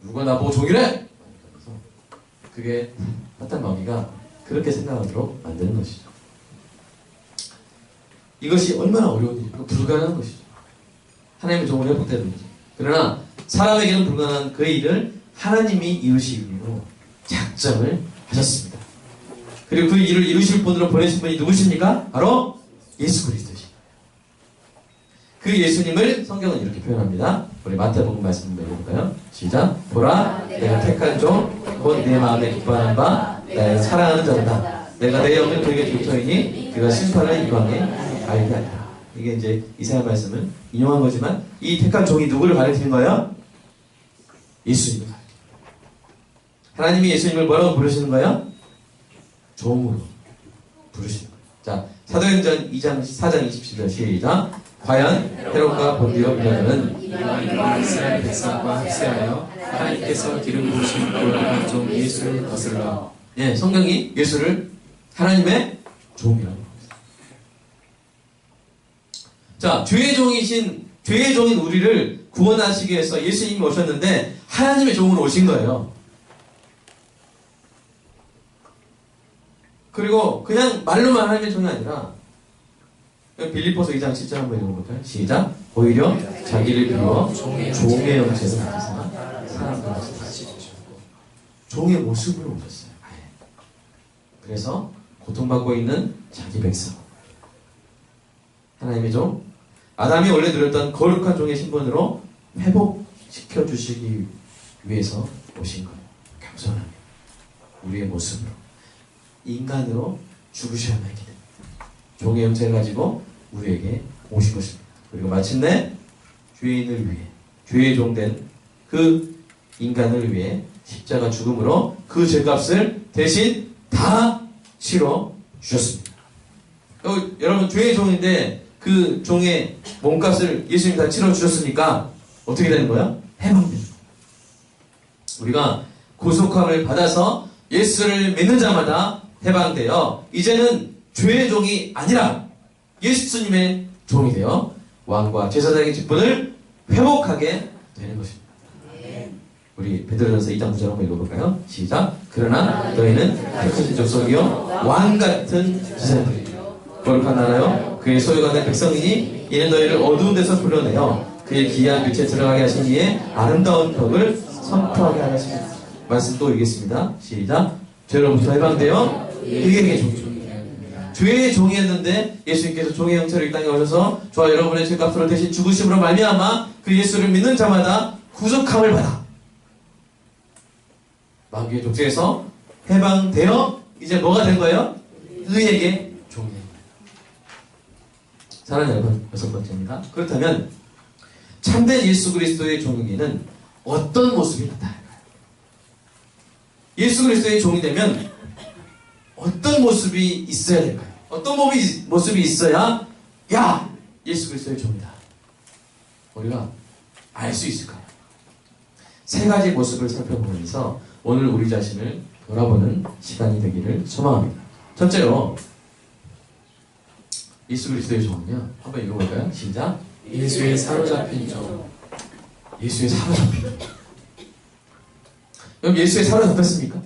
누가 나보고 종이래? 그래서 그게 사탄 마귀가 그렇게 생각하도록 만드는 것이죠. 이것이 얼마나 어려운 일이고 불가능한 것이죠. 하나님의 종을 회복되는 거죠. 그러나 사람에게는 불가능한 그 일을 하나님이 이루시기 위로 작정을 하셨습니다. 그리고 그 일을 이루실 분으로 보내신 분이 누구십니까? 바로 예수 그리스도십니다. 그 예수님을 성경은 이렇게 표현합니다. 우리 마태복음 말씀 한번 읽어볼까요? 시작. 보라, 내가 택한 종, 곧 내 마음에 기뻐하는 바, 나의 사랑하는 자다. 내가 내 영을 그에게 줄 터이니 그가 심판을 이방에 알게 하리라. 이게 이제 이사야 말씀을 인용한 거지만 이 택한 종이 누구를 가리키는 거예요? 예수님을 가리킵니다. 하나님이 예수님을 뭐라고 부르시는 거예요? 종으로 부르시는 거예요. 자, 사도행전 2장 4장 27절 시작. 과연 헤롯과 본디오 빌라도는 이스라엘 백성과 합세하여 하나님께서 기름 부으신 거룩한 종 예수를 거슬러. 예, 성경이 예수를 하나님의 종이라고 합니다. 자, 죄의 종인 우리를 구원하시기 위해서 예수님이 오셨는데 하나님의 종으로 오신 거예요. 그리고 그냥 말로만 하나님의 종이 아니라 빌립보서 2장 7절 한번 읽어볼까요? 시작. 오히려 자기를 비워 종의 형체로 나타나 사람들을 다시셨고 종의 모습으로 오셨어요. 그래서 고통받고 있는 자기 백성 하나님의 종 아담이 원래 누렸던 거룩한 종의 신분으로 회복시켜 주시기 위해서 오신 거예요. 겸손하게 우리의 모습으로 인간으로 죽으셔야만 했기 때문에 종의 형체를 가지고 우리에게 오신 것입니다. 그리고 마침내 죄인을 위해 죄의 종된 그 인간을 위해 십자가 죽음으로 그 죄값을 대신 다 치러 주셨습니다. 여러분 죄의 종인데 그 종의 몸값을 예수님이 다 치러 주셨으니까 어떻게 되는 거야? 해방되는 거야. 우리가 구속함을 받아서 예수를 믿는 자마다 해방되어 이제는 죄의 종이 아니라 예수님의 종이 되어 왕과 제사장의 직분을 회복하게 되는 것입니다. 우리 베드로전서 2장 9절 한번 읽어볼까요? 시작. 그러나 너희는 택하신 족속이요 왕같은 제사장들이요 거룩한 나라요 그의 소유가 된 백성이니 이는 너희를 어두운 데서 불러내어 그의 기이한 빛에 들어가게 하신 이의 아름다운 덕을 선포하게 하십니다. 말씀 또 읽겠습니다. 시작. 죄로부터 해방되어 그에게 종이 죄의 종이었는데 예수님께서 종의 형체로 이 땅에 오셔서 저와 여러분의 죄값으로 대신 죽으심으로 말미암아 그 예수를 믿는 자마다 구속함을 받아 마귀의 독재에서 해방되어 이제 뭐가 된 거예요? 의에게 종이 된 거예요. 사랑하는 여러분, 6번째입니다. 그렇다면 참된 예수 그리스도의 종에게는 어떤 모습이 나타날까요? 예수 그리스도의 종이 되면 어떤 모습이 있어야 될까요? 어떤 모습이 있어야 야! 예수 그리스도의 종이다. 우리가 알 수 있을까요? 세 가지 모습을 살펴보면서 오늘 우리 자신을 돌아보는 시간이 되기를 소망합니다. 첫째로 예수 그리스도의 종은요. 한번 읽어볼까요? 시작. 예수의 사로잡힌 종. 예수의 사로잡힌 종. 그럼 예수의 사로잡혔습니까?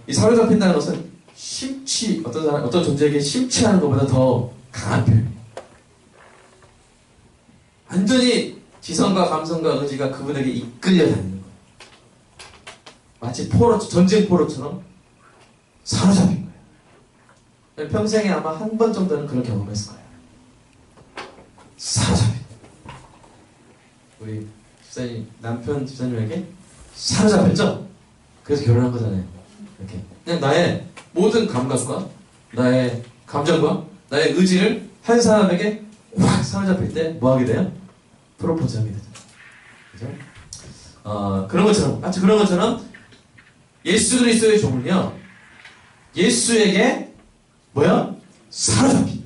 이 사로잡힌다는 것은 어떤 존재에게 심취하는 것보다 더 강한 표현이에요. 완전히 지성과 감성과 의지가 그분에게 이끌려 다니는 거예요. 마치 전쟁 포로처럼 사로잡힌 거예요. 평생에 아마 한 번 정도는 그런 경험했을 거예요. 사로잡힌 거예요. 우리 집사님, 남편 집사님에게 사로잡혔죠? 그래서 결혼한 거잖아요. 이렇게. 그냥 나의 모든 감각과 나의 감정과 나의 의지를 한 사람에게 확 사로잡힐 때 뭐 하게 돼요? 프로포즈하게 되죠. 그죠? 그런 것처럼, 마치 그런 것처럼 예수 그리스도의 종은요, 예수에게 뭐야? 사로잡힌.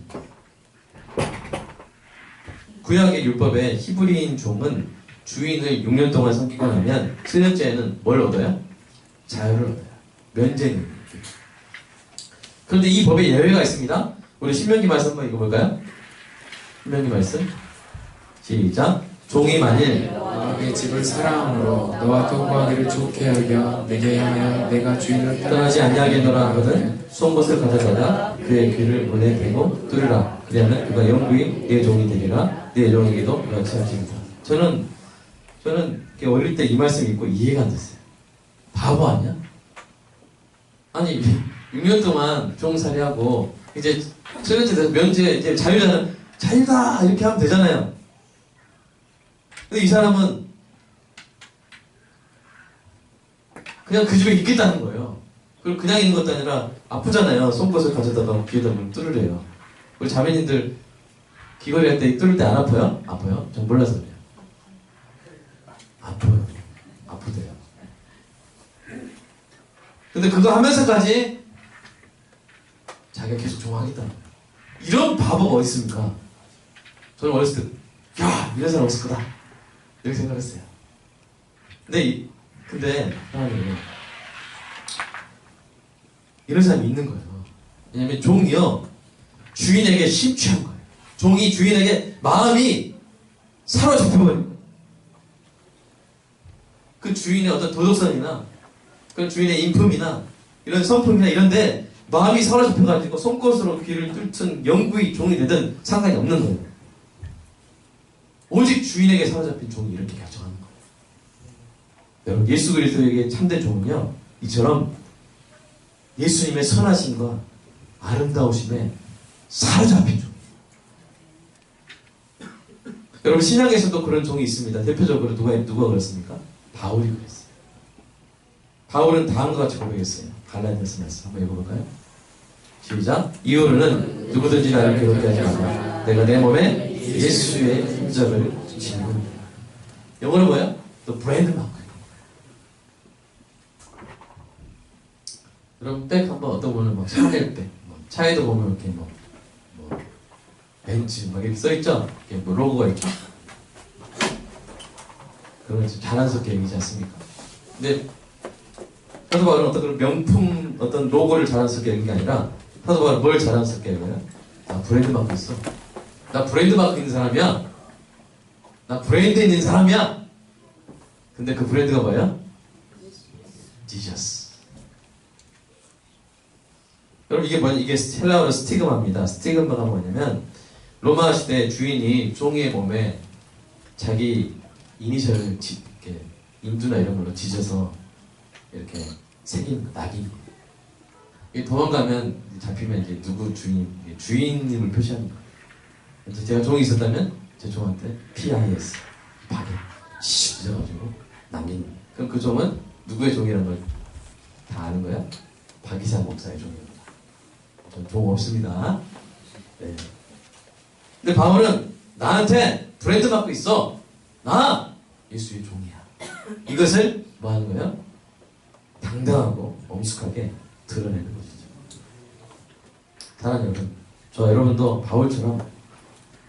구약의 율법의 히브리인 종은 주인을 6년 동안 섬기고 나면 7년째에는 뭘 얻어요? 자유를 얻어요. 면제는. 그런데 이 법에 예외가 있습니다. 우리 신명기 말씀 한번 읽어볼까요? 신명기 말씀 시작. 종이 만일 너의 집을 사랑함으로 너와 통과하기를 좋게 여겨 내게 향하여 내가 주인을 떠나지 아니하겠노라 하거든 송곳을 가져다가 그의 귀를 문에 대고 뚫으라. 그리하면 그가 영구히 내 종이 되리라. 내 종에게도 그같이 하시리라. 저는 이렇게 어릴 때 이 말씀 읽고 이해가 안 됐어요. 바보 아니야? 아니 6년 동안 종살이하고 이제 철년제 돼서 면제 이제 자유다 이렇게 하면 되잖아요. 근데 이 사람은 그냥 그 집에 있겠다는 거예요. 그리고 그냥 있는 것도 아니라 아프잖아요. 송곳을 가져다가 귀에다 물 뚫으래요. 우리 자매님들 귀걸이 할 때 뚫을 때 안 아파요? 아파요? 전 몰라서 그래요. 아파요. 아프대요. 근데 그거 하면서까지 자기가 계속 좋아하겠다는 거예요. 이런 바보가 어디 있습니까? 저는 어렸을 때, 야, 이런 사람 없을 거다. 이렇게 생각했어요. 근데 하나님은 이런 사람이 있는 거예요. 왜냐면 종이요, 주인에게 심취한 거예요. 종이 주인에게 마음이 사로잡혀버린 거예요. 그 주인의 어떤 도덕성이나 그 주인의 인품이나 이런 성품이나 이런데 마음이 사로잡혀가지고 송곳으로 귀를 뚫든 영구히 종이 되든 상관이 없는 거예요. 오직 주인에게 사로잡힌 종이 이렇게 결정하는 거예요. 여러분, 예수 그리스도에게 참된 종은요, 이처럼 예수님의 선하심과 아름다우심에 사로잡힌 종. 여러분, 신약에서도 그런 종이 있습니다. 대표적으로 누가 그랬습니까? 바울이 그랬어요. 바울은 다음과 같이 고백했어요. 갈라디아서 말씀 한번 읽어볼까요? 시작. 이후로는 누구든지 나를 괴롭게 하지 말라. 내가 내 몸에 예수의 흔적을 지니고. 영어로 뭐야? 또 브랜드 마크. 여러분, 백 한번 어떤 분은 막 샤넬 백, 차에도 보면 이렇게 뭐 벤츠 막 이렇게 써있죠? 이렇게 뭐 로고가 있죠? 그런 거 자랑스럽게 얘기하지 않습니까? 근데 사도 바울은 어떤 그런 명품 어떤 로고를 자랑스럽게 얘기한 게 아니라 사도 바울은 뭘 자랑스럽게 얘기해요? 나 브랜드 마크 있어. 나 브랜드 마크 있는 사람이야. 나 브랜드 있는 사람이야. 근데 그 브랜드가 뭐야? 지저스. 여러분, 이게 뭐냐? 이게 헬라어로 스티그마입니다. 스티그마가 뭐냐면 로마 시대 주인이 종이의 몸에 자기 이니셜을 이렇게 인두나 이런 걸로 지져서 이렇게 새긴 낙인. 도망가면 잡히면 이제 누구 주인님을 표시하는 거예요. 이제 제가 종이 있었다면 제 종한테 PIS 박에 씩 찢어가지고 남긴 거예요. 그럼 그 종은 누구의 종이라는 걸 다 아는 거야? 박이사 목사의 종입니다. 전 종 없습니다. 네. 근데 바울은 나한테 브랜드 마크 있어. 나 예수의 종이야. 이것을 뭐 하는 거예요? 당당하고 엄숙하게 드러내는 것이죠. 사랑하는 여러분, 저 여러분도 바울처럼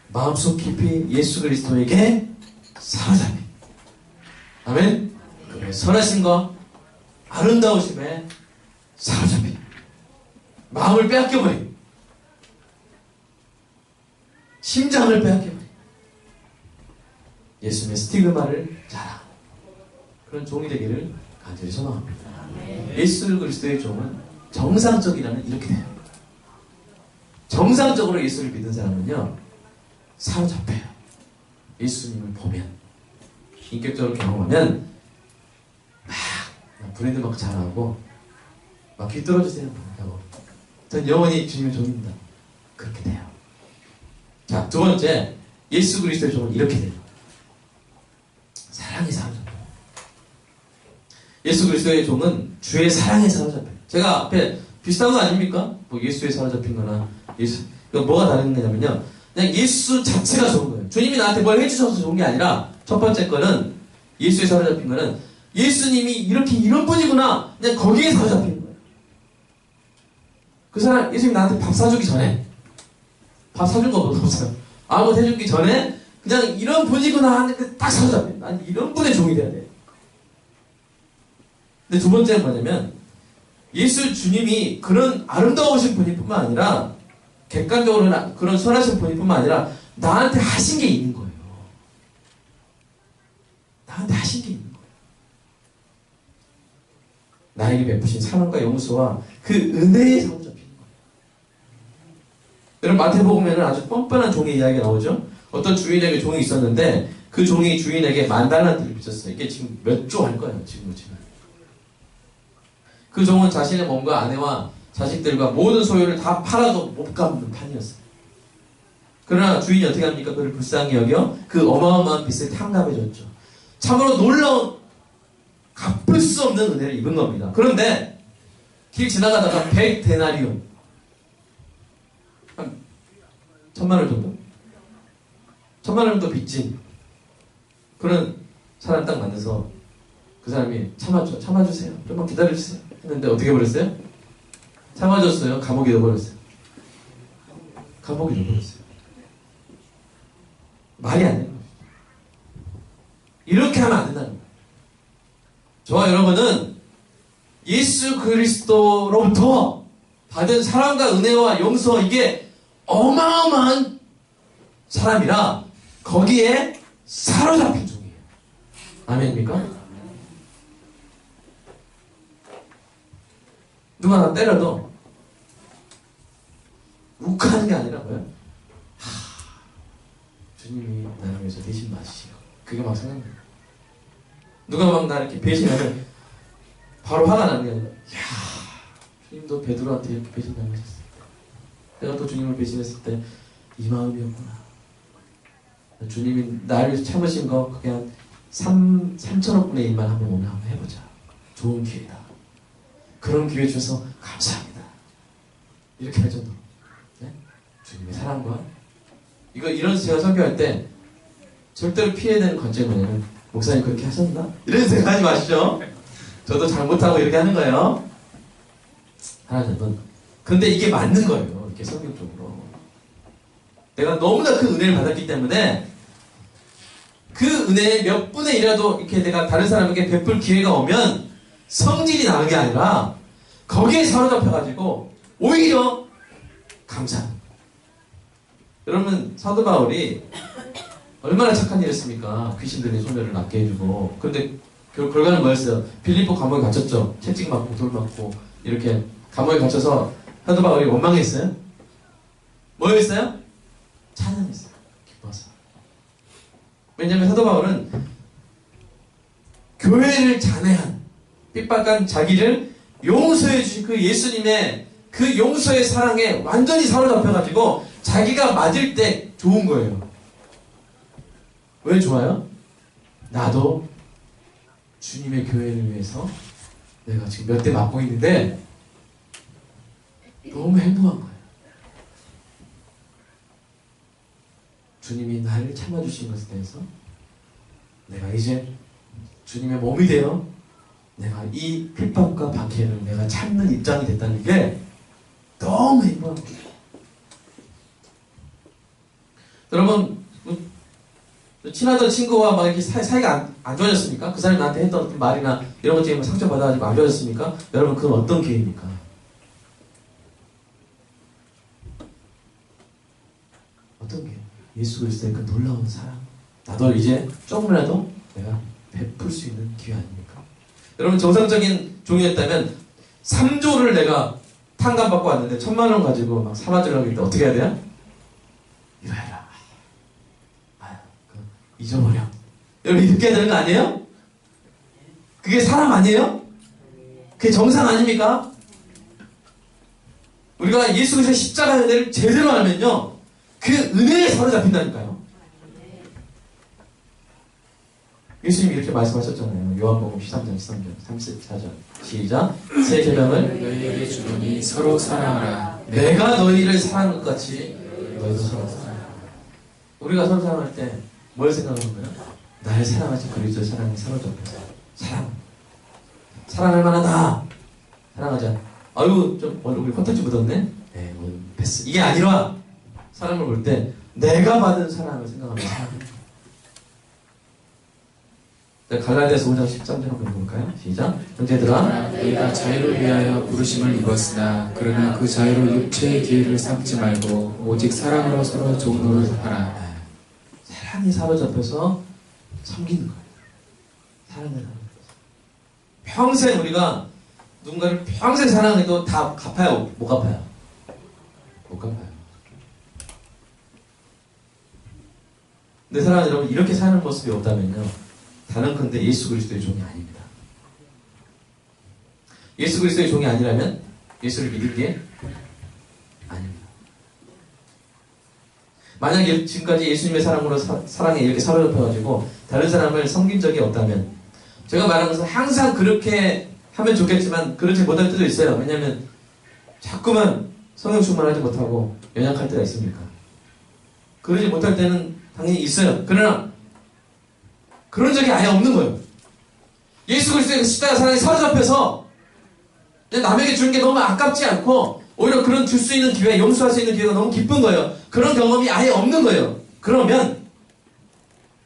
마음속 깊이 예수 그리스도에게 사로잡힌, 아멘. 그의 선하심과 아름다우심에 사로잡힌, 마음을 빼앗겨버린, 심장을 빼앗겨버린 예수님의 스티그마를 자랑하는 그런 종이 되기를 간절히 소망합니다. 예수 그리스도의 종은 정상적이라면 이렇게 돼요. 정상적으로 예수를 믿는 사람은요, 사로잡혀요. 예수님을 보면, 인격적으로 경험하면 막 브랜드 마크 잘하고 막 귀떨어지세요 하고 전 영원히 주님의 종입니다. 그렇게 돼요. 자, 두 번째, 예수 그리스도의 종은 이렇게 돼요. 사랑에 사로잡혀요. 예수 그리스도의 종은 주의 사랑에 사로잡혀요. 제가 앞에 비슷한 거 아닙니까? 뭐 예수에 사로잡힌 거나 이거 뭐가 다른 거냐면요, 그냥 예수 자체가 좋은 거예요. 주님이 나한테 뭘 해주셔서 좋은 게 아니라, 첫 번째 거는 예수에 사로잡힌 거는 예수님이 이렇게 이런 분이구나, 그냥 거기에 사로잡히는 거예요. 그 사람, 예수님이 나한테 밥 사주기 전에, 밥 사준 거 없어요. 아무것도 해주기 전에 그냥 이런 분이구나 하는데 딱 사로잡혀요. 난 이런 분의 종이 돼야 돼. 근데 두 번째는 뭐냐면, 예수 주님이 그런 아름다우신 분일 뿐만 아니라, 객관적으로는 그런 선하신 분일 뿐만 아니라 나한테 하신 게 있는 거예요. 나한테 하신 게 있는 거예요. 나에게 베푸신 사랑과 용서와 그 은혜에 사로잡히는 거예요. 여러분 마태복음에는 아주 뻔뻔한 종의 이야기가 나오죠. 어떤 주인에게 종이 있었는데 그 종이 주인에게 10,000달란트를 빚었어요. 이게 지금 몇 조 할 거예요. 지금. 그 종은 자신의 몸과 아내와 자식들과 모든 소유를 다 팔아도 못 갚는 판이었어요. 그러나 주인이 어떻게 합니까? 그를 불쌍히 여겨 그 어마어마한 빚을 탕감해줬죠. 참으로 놀라운 갚을 수 없는 은혜를 입은 겁니다. 그런데 길 지나가다가 100데나리온 한 1,000,000원 정도? 1,000,000원 정도 빚진 그런 사람 딱 만나서 그 사람이 참아주세요. 좀만 기다려주세요. 했는데 어떻게 버렸어요? 참아줬어요. 감옥에 넣어버렸어요. 감옥에 넣어버렸어요. 말이 안 되는 거예요. 이렇게 하면 안 된다는 거예요. 저와 여러분은 예수 그리스도로부터 받은 사랑과 은혜와 용서 이게 어마어마한 사람이라 거기에 사로잡힌 종이에요. 아멘입니까? 누가 나 때려도 욱하는 게 아니라 뭐예요? 주님이 나를 위해서 대신 맞으시고 그게 막 생각나요. 누가 막 나 이렇게 배신하면 바로 화가 나는 게 아니라 주님도 베드로한테 이렇게 배신당하셨을 때 내가 또 주님을 배신했을 때 이 마음이었구나. 주님이 나를 위해서 참으신 거 그게 한 3천억 분의 1만 하면 오늘 한번 해보자. 좋은 기회다. 그런 기회 주셔서 감사합니다. 이렇게 할 정도로 네? 주님의 사랑과 이런 제가 설교할 때 절대로 피해야 되는 관점이 뭐냐면 목사님 그렇게 하셨나? 이런 생각하지 마시죠. 저도 잘못하고 이렇게 하는 거예요. 하나님은 근데 이게 맞는 거예요. 이렇게 성경적으로 내가 너무나 그 은혜를 받았기 때문에 그 은혜의 몇 분의 1이라도 이렇게 내가 다른 사람에게 베풀 기회가 오면 성질이 나는 게 아니라 거기에 사로잡혀가지고 오히려 감사합니다. 여러분 사도 바울이 얼마나 착한 일을 했습니까? 귀신들의 소멸을 낫게 해주고 그런데 결과는 뭐였어요? 빌립보 감옥에 갇혔죠. 채찍 맞고 돌 맞고 이렇게 감옥에 갇혀서 사도 바울이 원망했어요? 뭐였어요? 찬양했어요. 기뻐서. 왜냐하면 사도 바울은 교회를 잔해한 핍박한 자기를 용서해 주신 그 예수님의 그 용서의 사랑에 완전히 사로잡혀가지고 자기가 맞을 때 좋은 거예요. 왜 좋아요? 나도 주님의 교회를 위해서 내가 지금 몇 대 맞고 있는데 너무 행복한 거예요. 주님이 나를 참아주신 것에 대해서 내가 이제 주님의 몸이 되어 내가 이 핍박과 박해를 내가 참는 입장이 됐다는 게 너무 행복한 거예요. 여러분 친하던 친구와 막 이렇게 사이가 안 좋아졌습니까? 그 사람이 나한테 했던 어떤 말이나 이런 것 때문에 상처받아가지고 안 좋아졌습니까? 여러분 그건 어떤 기회입니까? 어떤 기회? 예수 그리스도의 그 놀라운 사랑 나도 이제 조금이라도 내가 베풀 수 있는 기회 아닙니까? 여러분 정상적인 종이었다면 3조를 내가 탕감받고 왔는데 1,000,000원 가지고 막 사라지려고 할 때 어떻게 해야 돼요? 이거 해라. 잊어버려. 여러분 이렇게 해야 되는 거 아니에요? 그게 사람 아니에요? 그게 정상 아닙니까? 우리가 예수 그리스도의 십자가 은혜를 제대로 알면요 그 은혜에 사로잡힌다니까요. 예수님이 이렇게 말씀하셨잖아요. 요한복음 13장 13절 34절 시작. 새 계명을 너희에게 주노니 서로 사랑하라. 내가 너희를 사랑한 것 같이 너희도 서로 사랑하라. 우리가 서로 사랑할 때 뭘 생각하는 거예요? 나를 사랑하신 그리스도의 사랑에 사로잡혀서 사랑할 만하다. 사랑하자. 아유 좀 얼굴이 콘텐츠 묻었네. 네, 오늘 패스. 이게 아니라 사람을 볼 때 내가 받은 사랑을 생각하면서 사랑해. 자, 갈라디아서 5장 13절 한번 읽어볼까요? 시작. 형제들아, 너희가 자유를 위하여 부르심을 입었으나 그러나 그 자유를 육체의 기회를 삼지 말고 오직 사랑으로 서로 종로를 하라. 사랑에 사로잡혀서 섬기는 거예요. 사랑에 사로잡혀서. 평생 우리가 누군가를 평생 사랑해도 다 갚아요? 못 갚아요? 못 갚아요. 근데 사랑하는 여러분, 이렇게 사는 모습이 없다면요, 단언컨대 예수 그리스도의 종이 아닙니다. 예수 그리스도의 종이 아니라면 예수를 믿은 게 아닙니다. 만약에 지금까지 예수님의 사랑으로 사랑에 이렇게 사로잡혀가지고 다른 사람을 섬긴 적이 없다면, 제가 말하는 것은 항상 그렇게 하면 좋겠지만 그렇지 못할 때도 있어요. 왜냐하면 자꾸만 성령 충만하지 못하고 연약할 때가 있으니까. 그러지 못할 때는 당연히 있어요. 그러나 그런 적이 아예 없는 거예요. 예수 그리스도의 그 십자가 사랑에 사로잡혀서 남에게 주는 게 너무 아깝지 않고 오히려 그런 줄 수 있는 기회, 용서할 수 있는 기회가 너무 기쁜 거예요. 그런 경험이 아예 없는 거예요. 그러면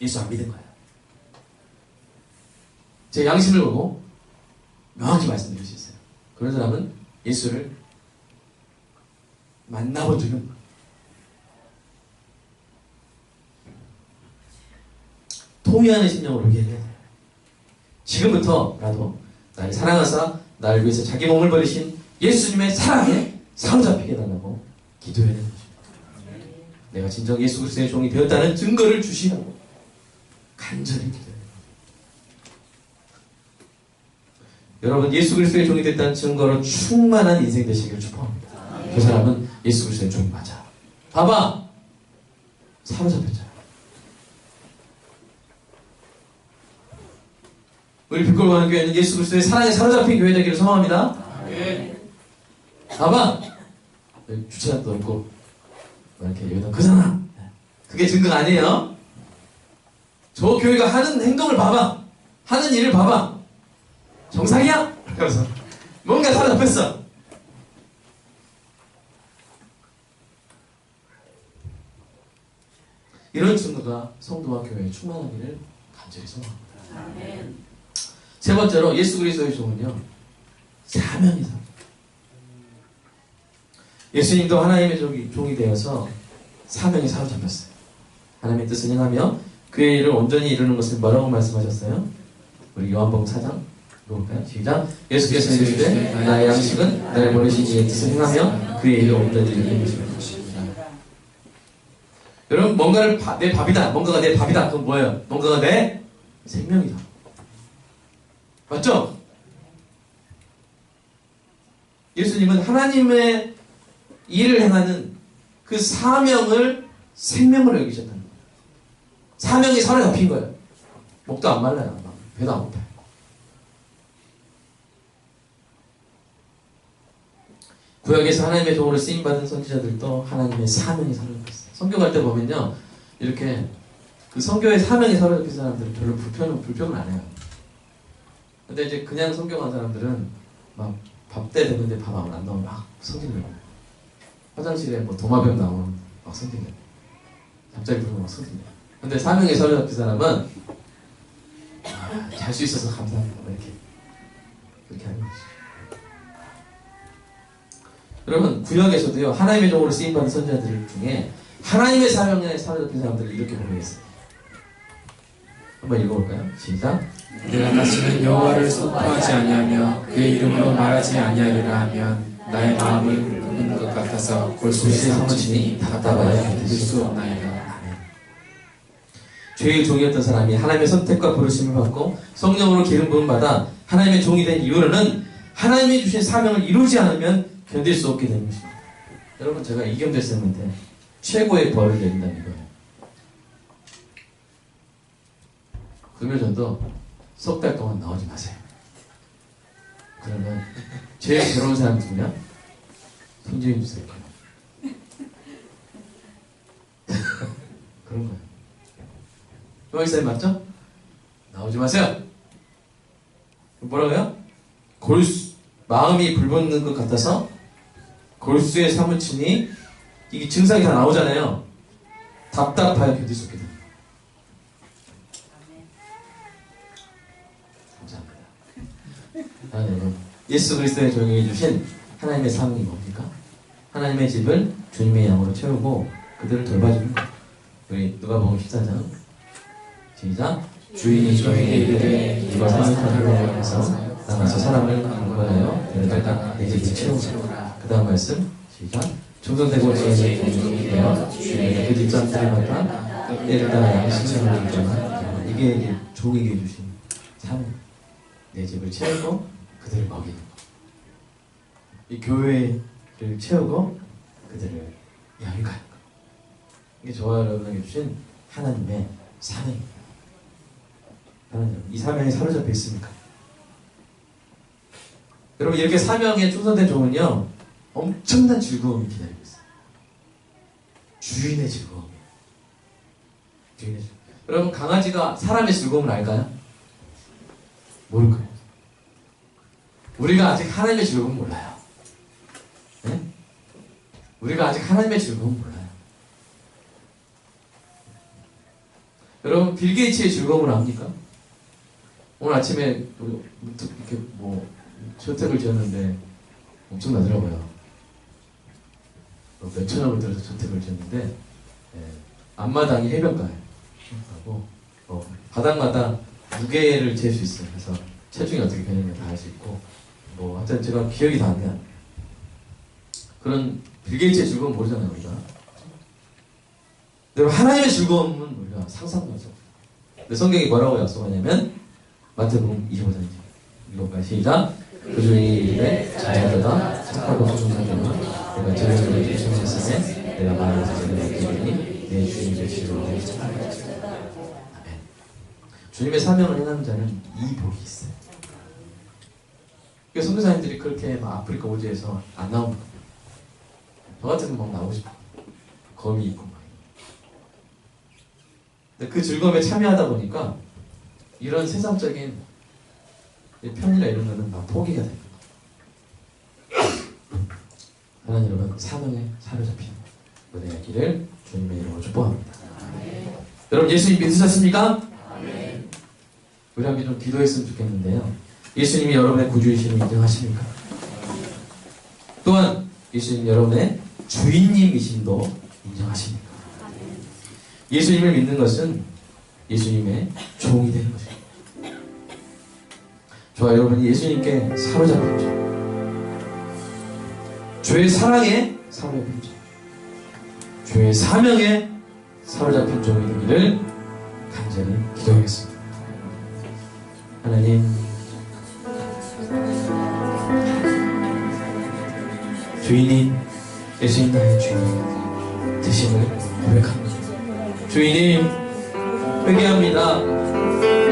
예수 안 믿은 거예요. 제 양심을 보고 명확히 말씀드릴 수 있어요. 그런 사람은 예수를 만나본 적이 없는 거예요. 통회하는 심령으로 얘기해야 돼요. 지금부터라도 나를 사랑하사 나를 위해서 자기 몸을 버리신 예수님의 사랑에 사로잡히게 해달라고 기도해야 되는 것입니다. 내가 진정 예수 그리스도의 종이 되었다는 증거를 주시라고 간절히 기도해요. 여러분, 예수 그리스도의 종이 됐다는 증거로 충만한 인생 되시기를 축복합니다. 그 사람은 예수 그리스도의 종이 맞아. 봐봐, 사로잡혔잖아. 우리 빛골과는 교회는 예수 그리스도의 사랑에 사로잡힌 교회 되기를 소망합니다. 봐봐, 주차장도 없고 이렇게 여기다 그잖아. 그게 증거가 아니에요. 저 교회가 하는 행동을 봐봐, 하는 일을 봐봐, 정상이야? 그래서 뭔가 사로잡혔어. 이런 증거가 성도와 교회에 충만하기를 간절히 소망합니다. 세 번째로 예수 그리스도의 종은요, 사명이 삽니다. 예수님도 하나님의 종이 되어서 사명이 사로잡혔어요. 하나님의 뜻을 행하며 그의 일을 온전히 이루는 것을 뭐라고 말씀하셨어요? 우리 요한복음 4장 읽어볼까요? 시작. 예수께서 이르시되 나의 양식은 나를 보내신 이의 뜻을 행하며 그의 일을 온전히 이루는 것입니다. 여러분, 뭔가를 내 밥이다, 뭔가가 내 밥이다. 그건 뭐예요? 뭔가가 내 생명이다. 맞죠? 예수님은 하나님의 일을 행하는 그 사명을 생명으로 여기셨다는 거예요. 사명이 사로잡힌 거예요. 목도 안 말라요. 배도 안 고파요. 구약에서 하나님의 종으로 쓰임받은 선지자들도 하나님의 사명이 사로잡혔어요. 선교 갈 때 보면요, 이렇게 그 선교의 사명이 사로잡힌 사람들은 별로 불평을 안 해요. 근데 이제 그냥 선교 간 사람들은 막 밥 때 됐는데 밥 안 나오면 막 성질내고, 화장실에 뭐 도마뱀 나오면 막 성질내고, 갑자기 부르면 막 성질내고. 근데 사명에 사로잡힌 사람은 잘 수 있어서 감사합니다, 이렇게 그렇게 하는 거죠. 여러분, 구약에서도요, 하나님의 종으로 쓰임받은 선지자들 중에 하나님의 사명에 사로잡힌 사람들을 이렇게 보내겠어요. 한번 읽어볼까요? 시작. 내가 다시는 여호와를 선포하지 아니하며 그의 이름으로 말하지 아니하리라 하면 나의 마음을 굽는 것 같아서 골수의 사무치니 답답하여 견딜 수 없나이다. 죄의 종이었던 사람이 하나님의 선택과 부르심을 받고 성령으로 기름 부음 받아 하나님의 종이 된 이후로는 하나님이 주신 사명을 이루지 않으면 견딜 수 없게 되는 것입니다. 여러분, 제가 이경재 쌤한테 최고의 벌을 내린다는 이거예요. 금요전도 석 달 동안 나오지 마세요. 그러면 제일 괴로운 사람이 누구냐? 손주임 주세요. 그런 거예요. 요한쌤 맞죠? 나오지 마세요. 뭐라고요? 마음이 불붙는 것 같아서 골수에 사무치니, 이게 증상이 다 나오잖아요. 답답하여 견딜 수 없게 됩니다. 여러분, 예수 그리스도의 종이 주신 하나님의 사명이 뭡니까? 하나님의 집을 주님의 양으로 채우고 그들을 돌봐주는 것. 우리 누가복음 14장 시작. 주인이 종에게 이르되 이와 사명하기로 해서 나가서 사람을 강구하여 데려다가 내 집을 채우라. 그 다음 말씀 시작. 충성되고 지혜의 종이 되어 주인에게 그 뒷담화를 받아 때를 따라 양식을 주거나 이게 종에게 주신 사명. 내 집을 채우고 그들을 먹이는 것. 이 교회를 채우고 그들을 양육하는 것. 이게 저와 여러분에게 주신 하나님의 사명입니다. 하나님, 이 사명에 사로잡혀 있습니까? 여러분, 이렇게 사명에 충성된 종은요, 엄청난 즐거움이 기다리고 있어요. 주인의 즐거움이에요. 주인의 즐거움. 여러분, 강아지가 사람의 즐거움을 알까요? 모를 거예요. 우리가 아직 하나님의 즐거움을 몰라요. 네? 우리가 아직 하나님의 즐거움을 몰라요. 여러분, 빌 게이츠의 즐거움을 압니까? 오늘 아침에 이렇게 저택을 지었는데 엄청나더라고요. 몇천억을 들여서 저택을 지었는데 앞마당이 해변가예요. 하고 바닥마다 무게를 잴 수 있어요. 그래서 체중이 어떻게 되는지 다 알 수 있고 하여튼 제가 기억이 다 안 나요. 그런 빌 게이츠의 즐거움 모르잖아요, 우리가. 여러분, 하나님의 즐거움은 우리가 상상도 할 수 없어요. 근데 성경이 뭐라고 약속하냐면 마태복음 25장이죠. 읽어봐요. 시작. 그 주일에 자녀들아 착하고 순종하며 내가 저희를 주시했으에 내가 말해서 저희를 맡기리니 내 주님의 즐거움을 찾아가리라. 아멘. 주님의 사명을 행하는 자는 이 복이 있어요. 그러니까 선교사님들이 그렇게 막 아프리카 오지에서 안 나옵니다. 저 같으면 막 나오고 싶어. 검이 있고 막. 근데 그 즐거움에 참여하다 보니까 이런 세상적인 편이나 이런 거는 막 포기가 됩니다. 하나님 여러분, 사명에 사로잡힌 은혜의 길을 주님의 이름으로 축복합니다. 여러분, 예수님 믿으셨습니까? 우리 함께 좀 기도했으면 좋겠는데요. 예수님이 여러분의 구주이심을 인정하십니까? 또한 예수님 여러분의 주인님이심도 인정하십니까? 예수님을 믿는 것은 예수님의 종이 되는 것입니다. 저와 여러분이 예수님께 사로잡힌 종, 주의 사랑에 사로잡힌 종, 주의 사명에 사로잡힌 종이 되기를 간절히 기도하겠습니다. 하나님, 주인님, 예수님 나의 주인 되심을 고백합니다. 주인님, 회개합니다.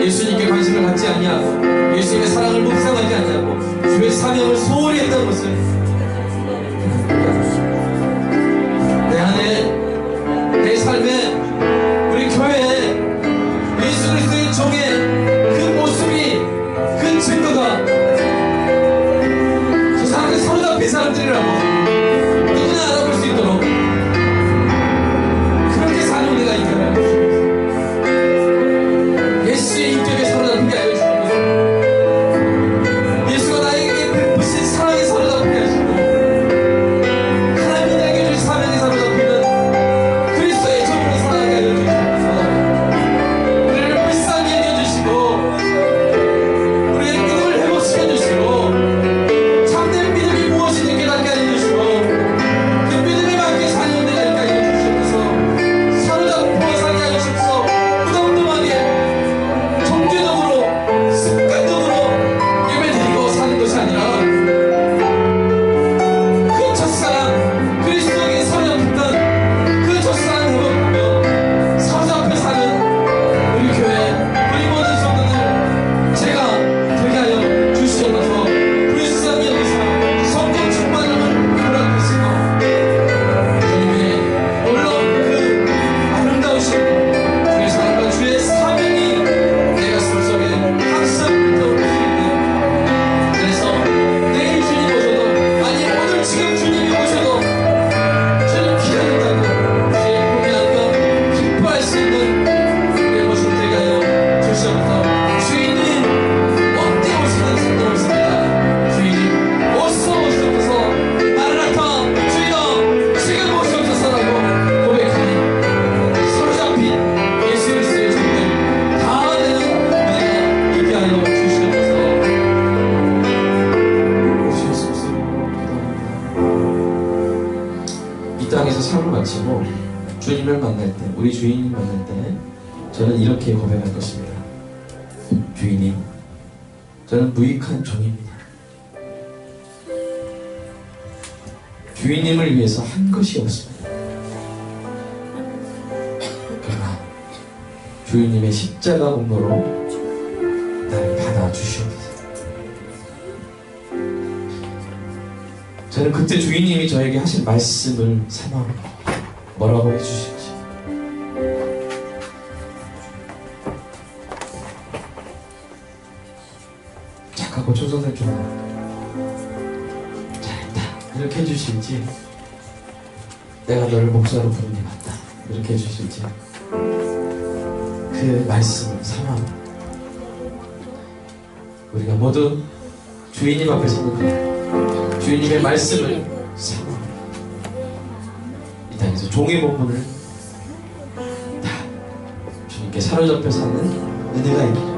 예수님께 관심을 갖지 아니하고 예수님의 사랑을 묵상하지 아니하고 주의 사명을 소홀히 했던 것을 내 안에, 내 삶에, 우리 교회에 예수 그리스도의 종의 그 모습이, 그 증거가 저 사람들 사로잡힌 사람들이라고 누구나 알아볼 수 있도록 그렇게 사는 우리가 있잖아요. 예수의 인격에 사로잡힌 게 알려주시고 예수가 나에게 베푸신 사랑에 사로잡힌 게 알려주시고 이 땅에서 삶을 마치고 주님을 만날 때, 우리 주인을 만날 때 저는 이렇게 고백할 것입니다. 주인님, 저는 무익한 종입니다. 주인님을 위해서 한 것이 없습니다. 그러나 주인님의 십자가 공로로 나를 받아주시옵소서. 저는 그때 주인님이 저에게 하신 말씀을 사모합니다. 뭐라고 해주실지. 착하고 충성된 종아, 잘했다, 이렇게 해주실지, 내가 너를 목사로 부른 게 맞다, 이렇게 해주실지, 그 말씀을 사모합니다. 우리가 모두 주인님 앞에 서는 그 주인님의 말씀을 사모합니다. 이 땅에서 종의 본분을 다 주님께 사로잡혀 사는 은혜가 있기를